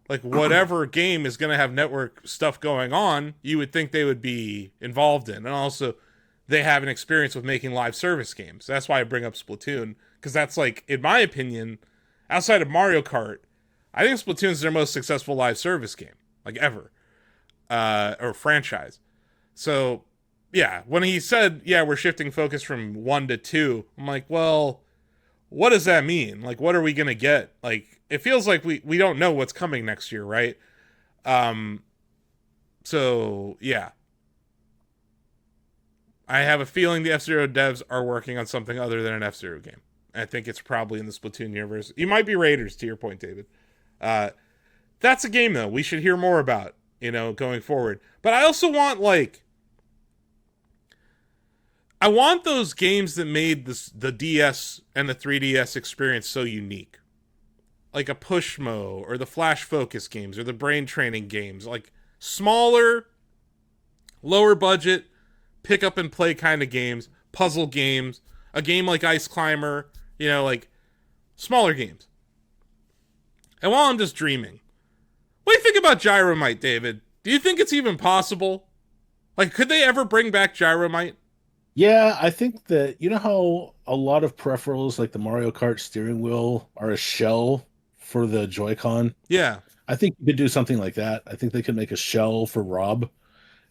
Like, whatever game is going to have network stuff going on, you would think they would be involved in. And also, they have an experience with making live service games. That's why I bring up Splatoon. Because that's, like, in my opinion, outside of Mario Kart, I think Splatoon's their most successful live service game. Like, ever. Or franchise. So, yeah. When he said, we're shifting focus from 1 to 2, I'm like, well, what does that mean? Like, what are we going to get? Like, it feels like we don't know what's coming next year, right? So, yeah. I have a feeling the F-Zero devs are working on something other than an F-Zero game. I think it's probably in the Splatoon universe. You might be Raiders, to your point, David. That's a game, though, we should hear more about, going forward. But I also want, I want those games that made the DS and the 3DS experience so unique. Like a Pushmo, or the Flash Focus games, or the Brain Training games. Like, smaller, lower budget, pick up and play kind of games, puzzle games, a game like Ice Climber, like smaller games. And while I'm just dreaming, what do you think about Gyromite, David? Do you think it's even possible? Like, could they ever bring back Gyromite? Yeah, I think that how a lot of peripherals like the Mario Kart steering wheel are a shell for the Joy-Con. Yeah. I think you could do something like that. I think they could make a shell for Rob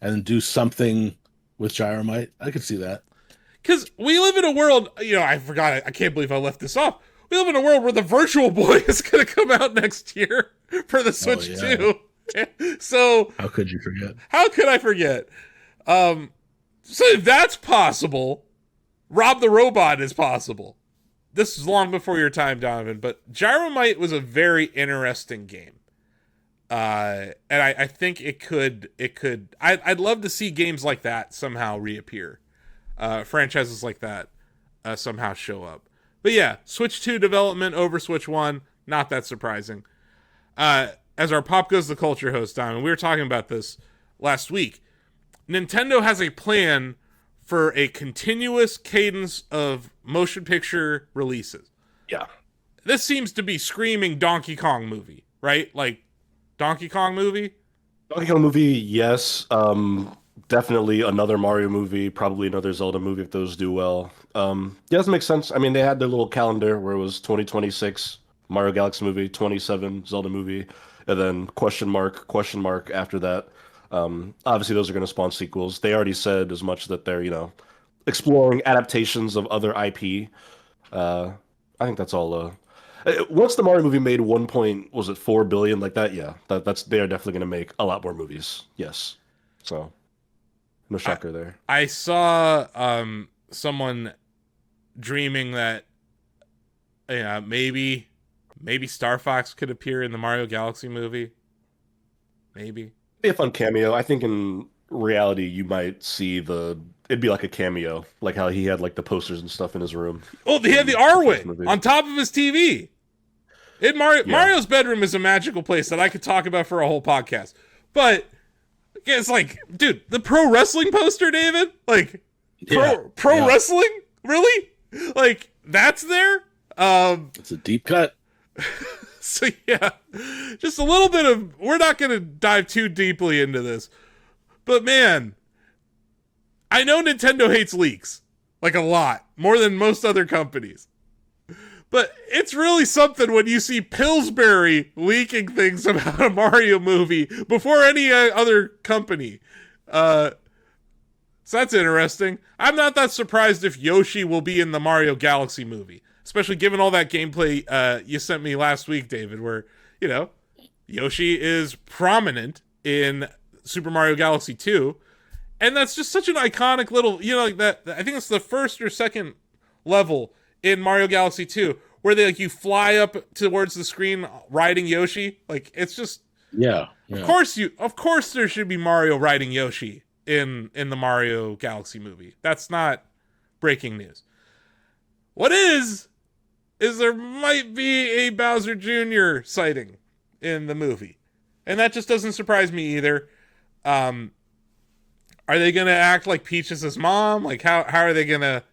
and do something with Gyromite. I could see that. Because we live in a world, I forgot, I can't believe I left this off. We live in a world where the Virtual Boy is going to come out next year for the Switch 2. So how could you forget? How could I forget? So if that's possible, Rob the Robot is possible. This is long before your time, Donovan, but Gyromite was a very interesting game. And I think it could, I'd love to see games like that somehow reappear. Franchises like that somehow show up. But yeah, Switch 2 development over Switch 1, not that surprising. As our Pop Goes the Culture host, Diamond, we were talking about this last week. Nintendo has a plan for a continuous cadence of motion picture releases. Yeah. This seems to be screaming Donkey Kong movie, right? Like, Donkey Kong movie? Donkey Kong movie, yes. Definitely another Mario movie, probably another Zelda movie if those do well. Yeah, that makes sense. I mean, they had their little calendar where it was 2026 Mario Galaxy movie, 27 Zelda movie, and then question mark after that. Obviously, those are going to spawn sequels. They already said as much that they're, exploring adaptations of other IP. I think that's all. Once the Mario movie made 4 billion like that, yeah, that's they are definitely going to make a lot more movies. Yes, so no shocker there. I saw someone dreaming that maybe Star Fox could appear in the Mario Galaxy movie. Maybe. Be a fun cameo. I think in reality you might see it'd be like a cameo, like how he had like the posters and stuff in his room. Oh, they had the R-Wing on top of his TV. Mario's bedroom is a magical place that I could talk about for a whole podcast. But it's like, dude, the pro wrestling poster, David? Like, pro wrestling? Really? Like, that's there? It's a deep cut. So yeah, just a little bit of, we're not going to dive too deeply into this, but man, I know Nintendo hates leaks, like a lot, more than most other companies, but it's really something when you see Pillsbury leaking things about a Mario movie before any other company. So that's interesting. I'm not that surprised if Yoshi will be in the Mario Galaxy movie. Especially given all that gameplay you sent me last week, David, where, Yoshi is prominent in Super Mario Galaxy 2. And that's just such an iconic little, like that. I think it's the first or second level in Mario Galaxy 2 where they you fly up towards the screen riding Yoshi. Like, it's just, yeah. Of course there should be Mario riding Yoshi in the Mario Galaxy movie. That's not breaking news. What is there might be a Bowser Jr. sighting in the movie. And that just doesn't surprise me either. Are they going to act like Peach is his mom? Like, how are they going to...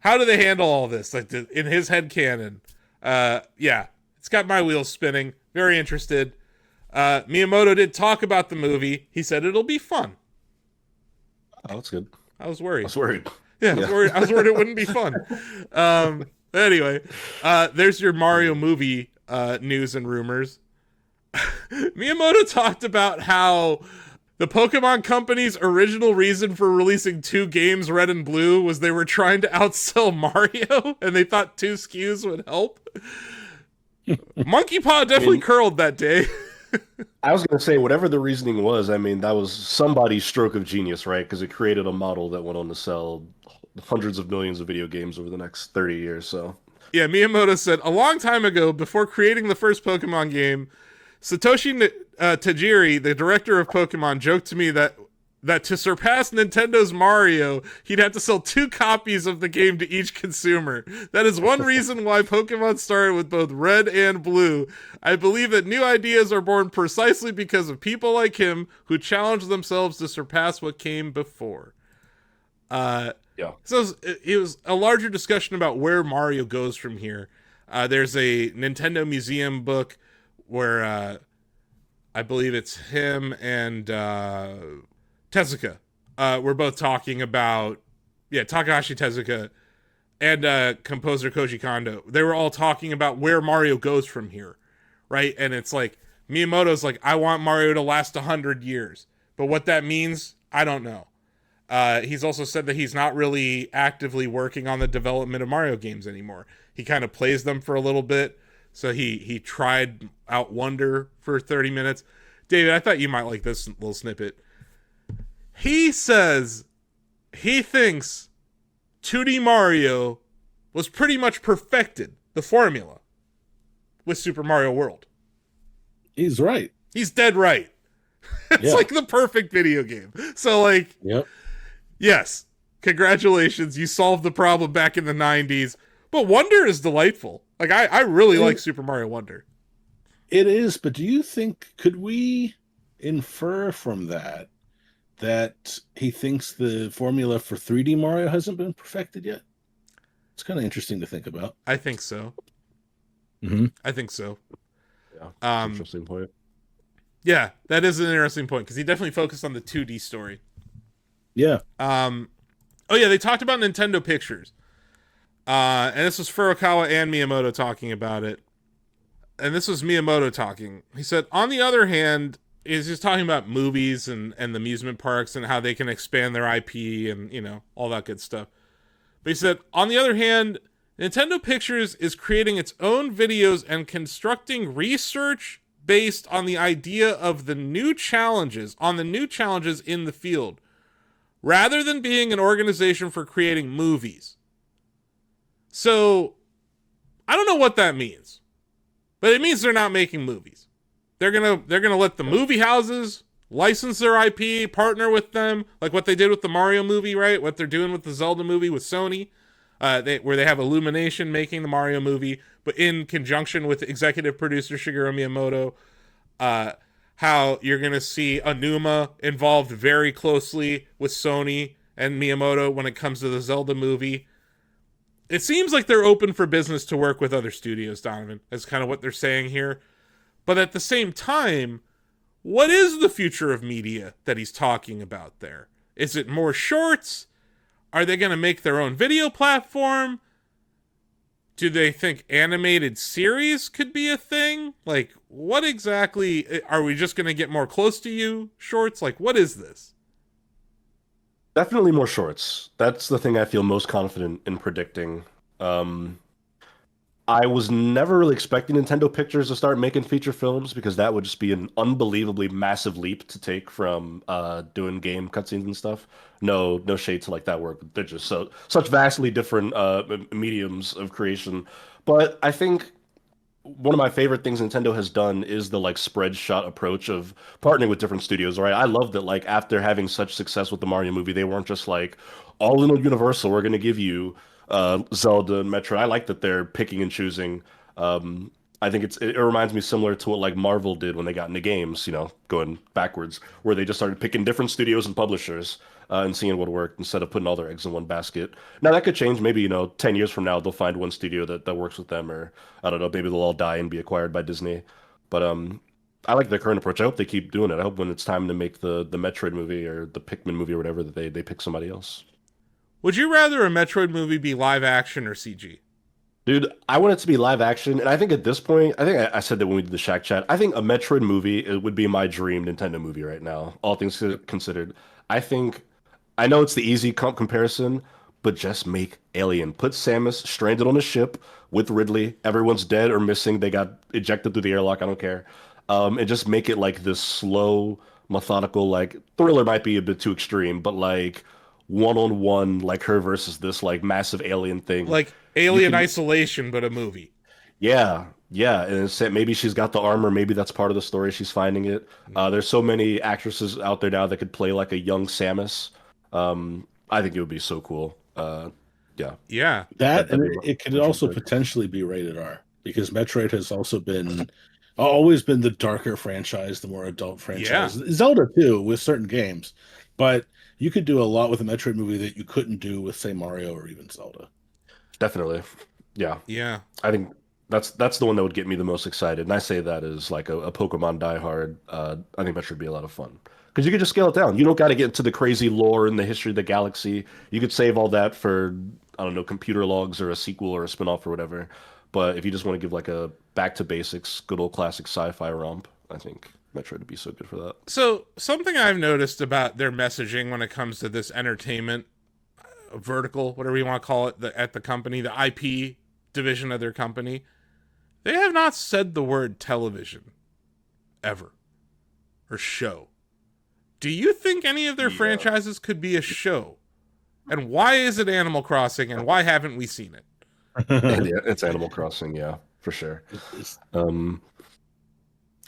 How do they handle all this? Like, in his headcanon? Yeah, it's got my wheels spinning. Very interested. Miyamoto did talk about the movie. He said it'll be fun. Oh, that's good. I was worried. Yeah, I was worried it wouldn't be fun. Anyway, there's your Mario movie news and rumors. Miyamoto talked about how the Pokemon Company's original reason for releasing 2 games, Red and Blue, was they were trying to outsell Mario, and they thought 2 SKUs would help. Monkey Paw definitely curled that day. I was going to say, whatever the reasoning was, I mean, that was somebody's stroke of genius, right? Because it created a model that went on to sell hundreds of millions of video games over the next 30 years. So Yeah, Miyamoto said a long time ago, before creating the first Pokemon game, Satoshi Tajiri, the director of Pokemon, joked to me that to surpass Nintendo's Mario, he'd have to sell 2 copies of the game to each consumer. That is one reason why Pokemon started with both Red and Blue. I believe that new ideas are born precisely because of people like him who challenge themselves to surpass what came before. Yeah. So it was a larger discussion about where Mario goes from here. There's a Nintendo Museum book where I believe it's him and Tezuka. We're both talking about, Takahashi Tezuka and composer Koji Kondo. They were all talking about where Mario goes from here, right? And it's like Miyamoto's like, I want Mario to last 100 years, but what that means, I don't know. He's also said that he's not really actively working on the development of Mario games anymore. He kind of plays them for a little bit. So he tried out Wonder for 30 minutes. David, I thought you might like this little snippet. He says he thinks 2D Mario was pretty much perfected, the formula, with Super Mario World. He's right. He's dead right. It's like the perfect video game. So, like, Yep. Yes, congratulations, you solved the problem back in the 90s. But Wonder is delightful. Like, I really like Super Mario Wonder. It is, but do you think, could we infer from that he thinks the formula for 3D Mario hasn't been perfected yet? It's kind of interesting to think about. I think so. Mm-hmm. I think so. Yeah, interesting point. Yeah, that is an interesting point, because he definitely focused on the 2D story. Yeah. Oh yeah, they talked about Nintendo Pictures. And this was Furukawa and Miyamoto talking about it. And this was Miyamoto talking. He said, on the other hand, he's just talking about movies and the amusement parks and how they can expand their IP and, all that good stuff. But he said, on the other hand, Nintendo Pictures is creating its own videos and constructing research based on the idea of the new challenges, in the field, rather than being an organization for creating movies. So, I don't know what that means, but it means they're not making movies. They're gonna let the movie houses license their IP, partner with them, like what they did with the Mario movie, right? What they're doing with the Zelda movie with Sony, where they have Illumination making the Mario movie, but in conjunction with executive producer Shigeru Miyamoto. How you're going to see Aonuma involved very closely with Sony and Miyamoto when it comes to the Zelda movie. It seems like they're open for business to work with other studios, Donovan. That's kind of what they're saying here. But at the same time, what is the future of media that he's talking about there? Is it more shorts? Are they going to make their own video platform? Do they think animated series could be a thing? Like, what exactly? Are we just going to get more close to you shorts? Like, what is this? Definitely more shorts. That's the thing I feel most confident in predicting. I was never really expecting Nintendo Pictures to start making feature films because that would just be an unbelievably massive leap to take from doing game cutscenes and stuff. No shade to like that work. They're just such vastly different mediums of creation. But I think one of my favorite things Nintendo has done is the like spread shot approach of partnering with different studios, right? I love that like after having such success with the Mario movie, they weren't just like all in on Universal, we're gonna give you Zelda and Metroid. I like that they're picking and choosing. I think it reminds me similar to what like Marvel did when they got into games, going backwards, where they just started picking different studios and publishers and seeing what worked instead of putting all their eggs in one basket. Now that could change. Maybe 10 years from now they'll find one studio that works with them, or I don't know, maybe they'll all die and be acquired by Disney. But I like their current approach. I hope they keep doing it. I hope when it's time to make the Metroid movie or the Pikmin movie or whatever that they pick somebody else. Would you rather a Metroid movie be live action or CG? Dude, I want it to be live action, and I think at this point, I think I said that when we did the Shack Chat, I think a Metroid movie it would be my dream Nintendo movie right now, all things considered. I know it's the easy comparison, but just make Alien. Put Samus stranded on a ship with Ridley. Everyone's dead or missing. They got ejected through the airlock. I don't care. And just make it like this slow, methodical, like thriller might be a bit too extreme, but like one-on-one, like her versus this like massive alien thing. Like You Alien can, Isolation, but a movie. yeah, yeah, and it's, maybe she's got the armor. Maybe that's part of the story. She's finding it. There's so many actresses out there now that could play like a young Samus. I think it would be so cool. Yeah, Yeah. That that'd and be it could my dream also pick. potentially be rated R because Metroid has also been always been the darker franchise, the more adult Yeah. franchise. Zelda too with certain games, but you could do a lot with a Metroid movie that you couldn't do with say Mario or even Zelda. Definitely. Yeah, Yeah. I think that's the one that would get me the most excited. And I say that as like a Pokemon diehard. I think that should be a lot of fun because you could just scale it down. You don't got to get into the crazy lore and the history of the galaxy. You could save all that for I don't know computer logs or a sequel or a spinoff or whatever. But if you just want to give like a back to basics, good old classic sci-fi romp, I think Metroid would be so good for that. So something I've noticed about their messaging when it comes to this entertainment vertical, whatever you want to call it, at the company, the IP division of their company, they have not said the word television ever or show. Do you think any of their Yeah. franchises could be a show? And why is it Animal Crossing and why haven't we seen it? And yeah, it's Animal Crossing, yeah, for sure. It's- Um,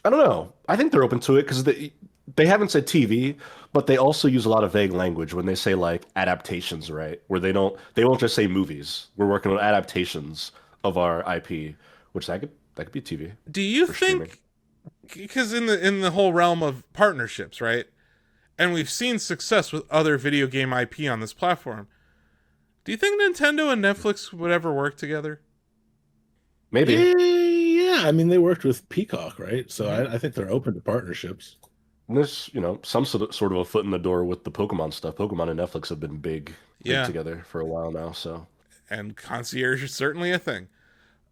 I don't know. I think they're open to it because they haven't said TV, but they also use a lot of vague language when they say like adaptations, right? Where they won't just say movies. We're working on adaptations of our IP, which that could be TV Do you for streaming. think, because in the whole realm of partnerships, right? And we've seen success with other video game IP on this platform. Do you think Nintendo and Netflix would ever work together? Maybe. yeah, I mean they worked with Peacock, right? So Mhm. I think they're open to partnerships. And there's, some sort of a foot in the door with the Pokemon stuff. Pokemon and Netflix have been big Yeah, together for a while now, so and concierge is certainly a thing.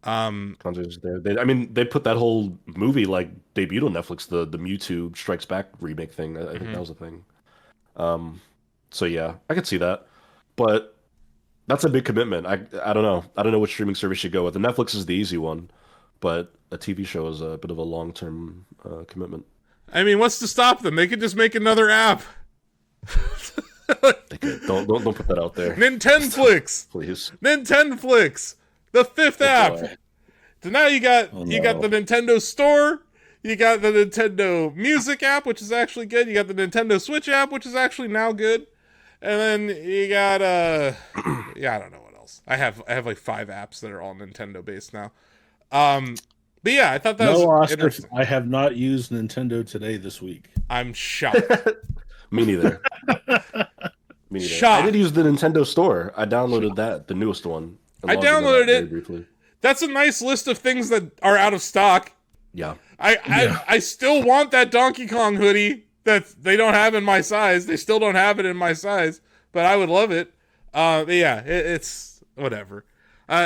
consoles there. I mean, they put that whole movie like debuted on Netflix, the Mewtwo Strikes Back remake thing. I think that Mhm. was a thing. Um, so yeah, I could see that, but that's a big commitment. I don't know. I don't know which streaming service you go with. The Netflix is the easy one, but a TV show is a bit of a long-term commitment. I mean, what's to stop them? They could just make another app. They could. Don't put that out there, Nintendflix. please. Nintendflix. The fifth Oh app. boy. So now you got Oh, you got no. the Nintendo Store, you got the Nintendo Music app, which is actually good. You got the Nintendo Switch app, which is actually now good. And then you got yeah, I don't know what else. I have like 5 apps that are all Nintendo based now. But yeah, I thought that No, was Oscar, interesting. I have not used Nintendo today this week. I'm shocked. Me neither. Me neither. I Shocked. did use the Nintendo Store. I downloaded that, the newest one. and I logged in on downloaded that very it. briefly. That's a nice list of things that are out of stock. Yeah. I still want that Donkey Kong hoodie that they don't have in my size. They still don't have it in my size, but I would love it. But yeah, it's whatever.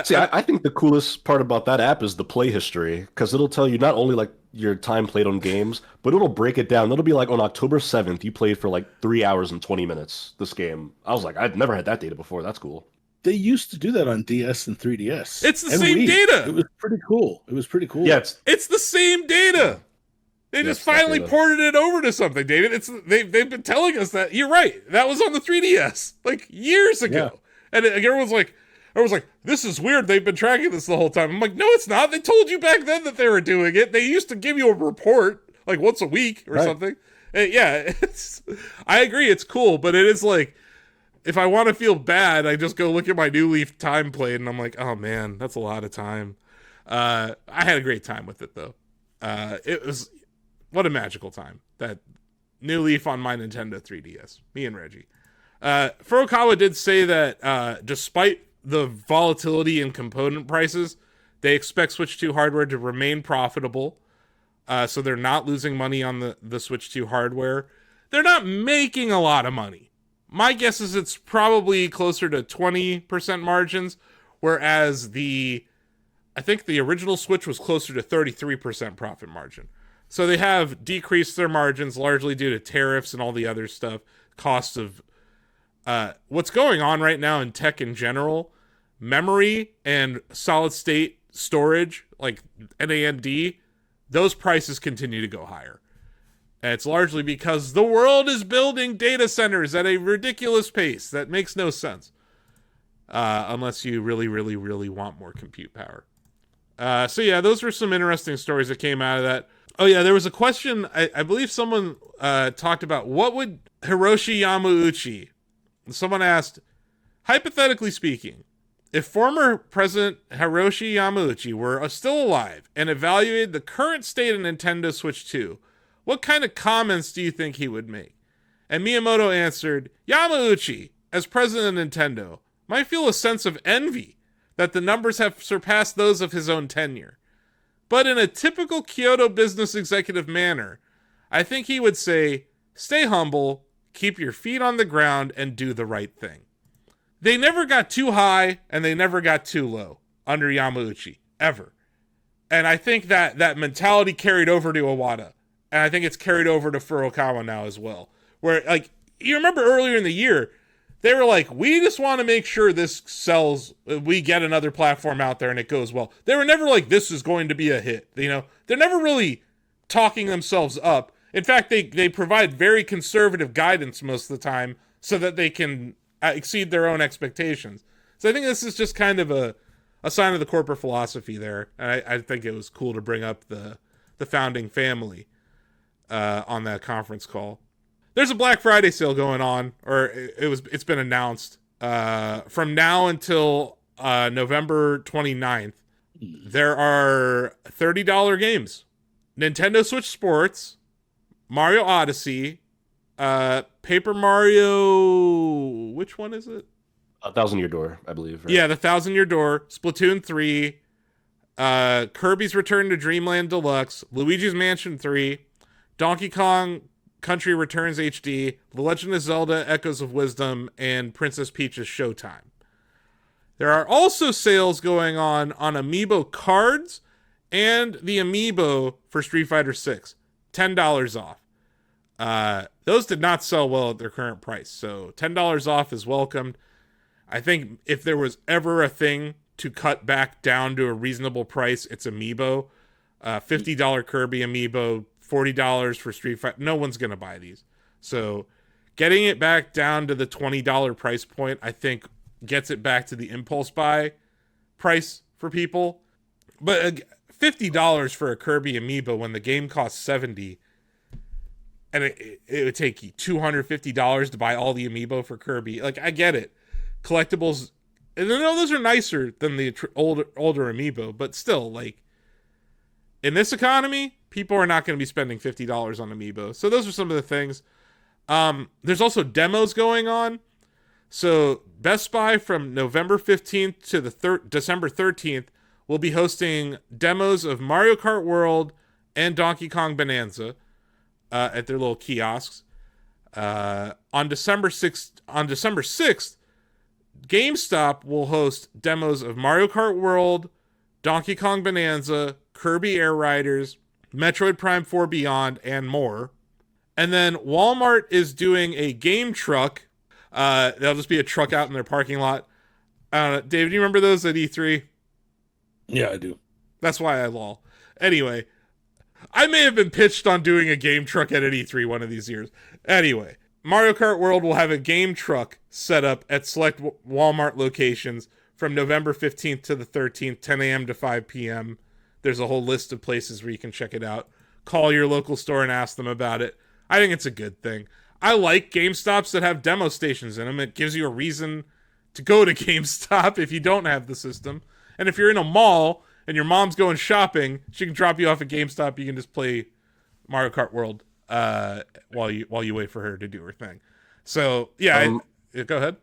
See, I think the coolest part about that app is the play history, because it'll tell you not only like your time played on games, but it'll break it down. It'll be like on October 7th, you played for like 3 hours and 20 minutes this game. I was like, I'd never had that data before. That's cool. They used to do that on DS and 3DS. It's the and same Wii. data. It was pretty cool. It was pretty cool. Yeah, It's the same data. They Yeah, just it's that finally data. ported it over to something, David. They've been telling us that. You're right. That was on the 3DS like years ago, and everyone's like, "This is weird. They've been tracking this the whole time." I'm like, "No, it's not. They told you back then that they were doing it. They used to give you a report like once a week or Right. something." Yeah, I agree. It's cool, but it is like, if I want to feel bad, I just go look at my New Leaf time played, and I'm like, "Oh man, that's a lot of time." I had a great time with it though. It was what a magical time, that New Leaf on my Nintendo 3DS. Me and Reggie. Furukawa did say that despite the volatility in component prices, they expect Switch 2 hardware to remain profitable. So they're not losing money on the Switch 2 hardware. They're not making a lot of money. My guess is it's probably closer to 20% margins, whereas I think the original Switch was closer to 33% profit margin. So they have decreased their margins largely due to tariffs and all the other stuff, costs of what's going on right now in tech in general. Memory and solid state storage, like NAND, those prices continue to go higher. And it's largely because the world is building data centers at a ridiculous pace that makes no sense. Unless you really, really, really want more compute power. So yeah, those were some interesting stories that came out of that. Oh yeah, there was a question, I believe someone talked about, what would Hiroshi Yamauchi, someone asked, hypothetically speaking, if former President Hiroshi Yamauchi were still alive and evaluated the current state of Nintendo Switch 2, what kind of comments do you think he would make? And Miyamoto answered, Yamauchi, as president of Nintendo, might feel a sense of envy that the numbers have surpassed those of his own tenure. But in a typical Kyoto business executive manner, I think he would say, stay humble, keep your feet on the ground, and do the right thing. They never got too high, and they never got too low under Yamauchi, ever. And I think that mentality carried over to Iwata. And I think it's carried over to Furukawa now as well. Where, like, you remember earlier in the year, they were like, we just want to make sure this sells, we get another platform out there and it goes well. They were never like, this is going to be a hit. You know, they're never really talking themselves up. In fact, they provide very conservative guidance most of the time so that they can exceed their own expectations. So I think this is just kind of a sign of the corporate philosophy there. And I think it was cool to bring up the founding family on that conference call. There's a Black Friday sale going on, or it's been announced from now until November 29th. There are $30 games: Nintendo Switch Sports, Mario Odyssey, Paper Mario. Which one is it? 1,000 Year Door, I believe. Right? Yeah, the 1,000 Year Door, Splatoon 3, Kirby's Return to Dreamland Deluxe, Luigi's Mansion 3, Donkey Kong Country Returns HD, The Legend of Zelda Echoes of Wisdom, and Princess Peach's Showtime. There are also sales going on Amiibo cards and the Amiibo for Street Fighter 6. $10 off. Those did not sell well at their current price, so $10 off is welcomed. I think if there was ever a thing to cut back down to a reasonable price, it's Amiibo. $50 Kirby Amiibo, $40 for Street Fighter. No one's going to buy these. So getting it back down to the $20 price point, I think, gets it back to the impulse buy price for people. But $50 for a Kirby Amiibo when the game costs $70, and it would take you $250 to buy all the Amiibo for Kirby. Like, I get it. Collectibles, and I know those are nicer than the older Amiibo, but still, like, in this economy, people are not going to be spending $50 on Amiibo. So those are some of the things. There's also demos going on. So Best Buy from November 15th to the December 13th will be hosting demos of Mario Kart World and Donkey Kong Bonanza at their little kiosks. On December 6th, GameStop will host demos of Mario Kart World, Donkey Kong Bonanza, Kirby Air Riders, Metroid Prime 4 Beyond, and more. And then Walmart is doing a game truck. There'll just be a truck out in their parking lot. David, do you remember those at E3? Yeah, I do. That's why I lol. Anyway, I may have been pitched on doing a game truck at an E3 one of these years. Anyway, Mario Kart World will have a game truck set up at select Walmart locations from November 15th to the 13th, 10 a.m. to 5 p.m. There's a whole list of places where you can check it out. Call your local store and ask them about it. I think it's a good thing. I like GameStops that have demo stations in them. It gives you a reason to go to GameStop if you don't have the system. And if you're in a mall and your mom's going shopping, she can drop you off at GameStop. You can just play Mario Kart World while you wait for her to do her thing. So, yeah, go ahead.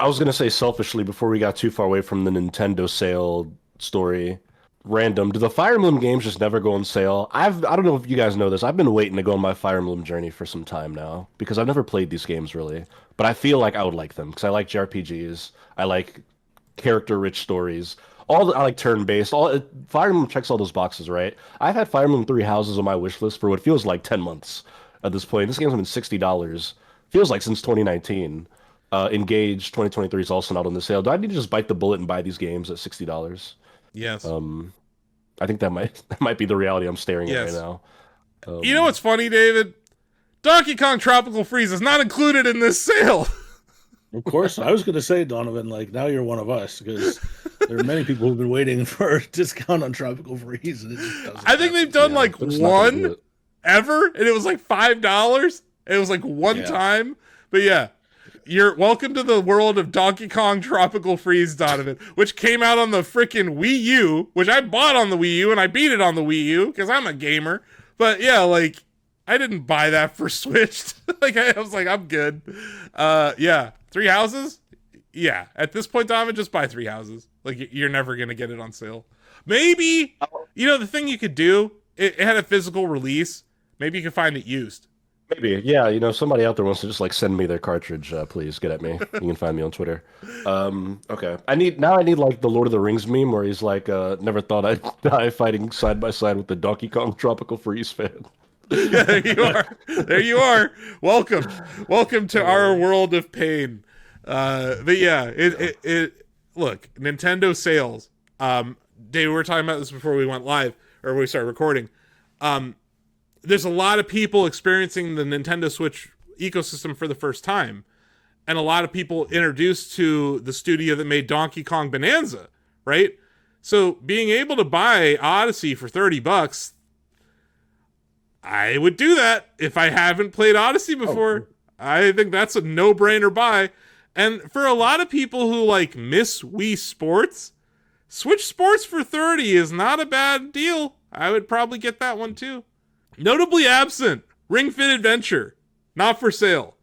I was going to say selfishly, before we got too far away from the Nintendo sale story, random, do the Fire Emblem games just never go on sale? I don't know if you guys know this. I've been waiting to go on my Fire Emblem journey for some time now because I've never played these games really, but I feel like I would like them because I like JRPGs. I like character-rich stories. I like turn-based. Fire Emblem checks all those boxes, right? I've had Fire Emblem Three Houses on my wish list for what feels like 10 months at this point. This game's been $60. Feels like since 2019. Engage 2023 is also not on the sale. Do I need to just bite the bullet and buy these games at $60? Yes. I think that might be the reality I'm staring at right now. You know what's funny, David? Donkey Kong Tropical Freeze is not included in this sale. Of course, I was going to say, Donovan, like, now you're one of us, because there are many people who've been waiting for a discount on Tropical Freeze, and it just doesn't I think they've done like They're just not gonna do one it. ever, and it was like $5. It was like one time. But yeah, you're welcome to the world of Donkey Kong Tropical Freeze, Donovan, which came out on the freaking Wii U, which I bought on the Wii U, and I beat it on the Wii U, because I'm a gamer. But yeah, like, I didn't buy that for Switch. Like, I was like, I'm good. Yeah. 3 houses? Yeah. At this point, Donovan, just buy 3 houses. Like, you're never going to get it on sale. Maybe, the thing you could do, it had a physical release. Maybe you could find it used. Maybe, yeah. Somebody out there wants to just like send me their cartridge. Please get at me. You can find me on Twitter. Okay. I need like the Lord of the Rings meme where he's like, never thought I'd die fighting side by side with the Donkey Kong Tropical Freeze fan. Yeah, there you are. There you are. Welcome to our world of pain. But yeah, it look, Nintendo sales. Dave, we were talking about this before we went live or we started recording. There's a lot of people experiencing the Nintendo Switch ecosystem for the first time, and a lot of people introduced to the studio that made Donkey Kong Bonanza, right? So being able to buy Odyssey for $30, I would do that if I haven't played Odyssey before. I think that's a no-brainer buy. And for a lot of people who like miss Wii Sports, Switch Sports for $30 is not a bad deal. I would probably get that one too. Notably absent, Ring Fit Adventure, not for sale.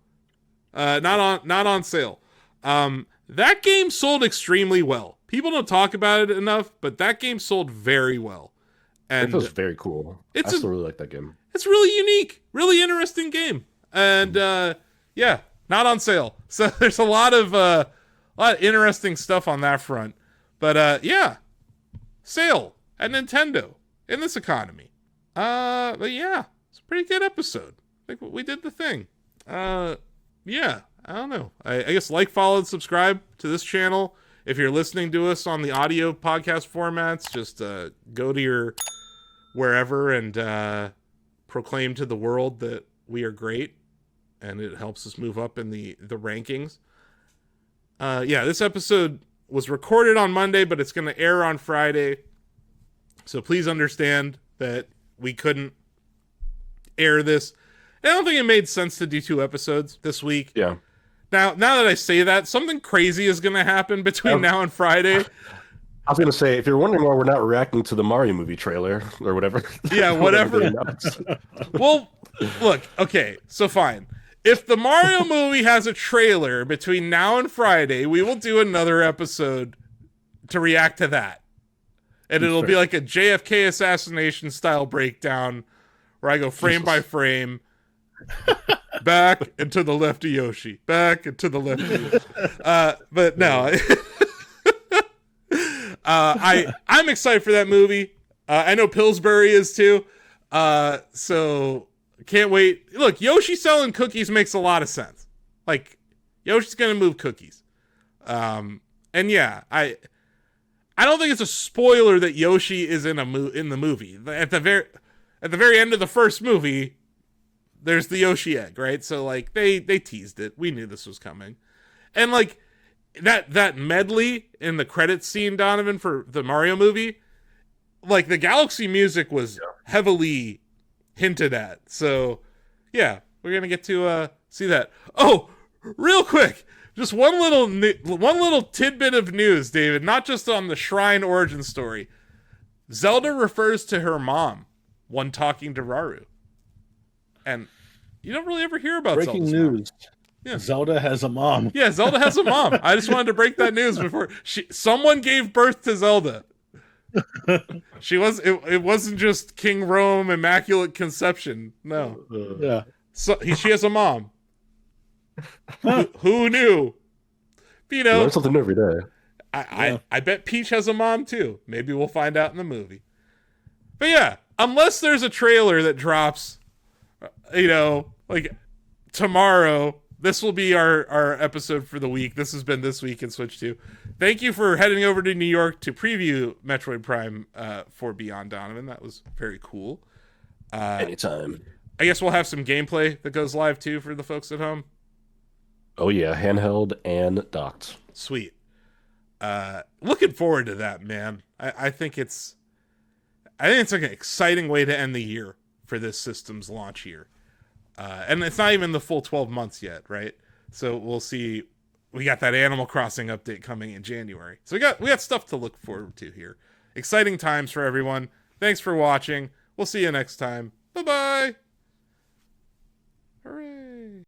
Not on sale. That game sold extremely well. People don't talk about it enough, but that game sold very well. And It feels very cool. I still really like that game. It's really unique, really interesting game, and yeah, not on sale. So there's a lot of interesting stuff on that front. But yeah, sale at Nintendo in this economy. But yeah, it's a pretty good episode. I think we did the thing. Yeah, I don't know. I guess like, follow, and subscribe to this channel. If you're listening to us on the audio podcast formats, just go to your wherever and proclaim to the world that we are great, and it helps us move up in the rankings. Yeah, this episode was recorded on Monday, but it's going to air on Friday. So please understand that we couldn't air this. I don't think it made sense to do 2 episodes this week. Yeah. Now that I say that, something crazy is going to happen between now and Friday. I was going to say, if you're wondering why we're not reacting to the Mario movie trailer or whatever. Yeah, whatever. Well, look, okay, so fine. If the Mario movie has a trailer between now and Friday, we will do another episode to react to that. And it'll be like a JFK assassination style breakdown where I go frame by frame. Back and to the left of Yoshi. Back and to the left of Yoshi. But no. I'm excited for that movie. I know Pillsbury is too. So can't wait. Look, Yoshi selling cookies makes a lot of sense. Like, Yoshi's gonna move cookies. And yeah, I don't think it's a spoiler that Yoshi is in the movie. At the very end of the first movie, there's the Yoshi egg, right? So like they teased it. We knew this was coming. And like that medley in the credits scene, Donovan, for the Mario movie, like the Galaxy music was heavily hinted at. So yeah, we're gonna get to see that. Oh, real quick, just one little tidbit of news, David. Not just on the Shrine origin story. Zelda refers to her mom when talking to Raru, and you don't really ever hear about breaking Zelda's news. Mom. Yeah. Zelda has a mom. Yeah, Zelda has a mom. I just wanted to break that news before someone gave birth to Zelda. It wasn't just King Rome Immaculate Conception. No. Yeah. So she has a mom. Who knew? You know, learn something new every day. I bet Peach has a mom too. Maybe we'll find out in the movie. But yeah, unless there's a trailer that drops, like tomorrow, this will be our episode for the week. This has been This Week in Switch 2. Thank you for heading over to New York to preview Metroid Prime 4 Beyond, Donovan. That was very cool. Anytime. I guess we'll have some gameplay that goes live too for the folks at home. Oh yeah, handheld and docked. Sweet. Looking forward to that, man. I think it's like an exciting way to end the year for this system's launch year. And it's not even the full 12 months yet, right? So we'll see. We got that Animal Crossing update coming in January. So we got stuff to look forward to here. Exciting times for everyone. Thanks for watching. We'll see you next time. Bye-bye. Hooray.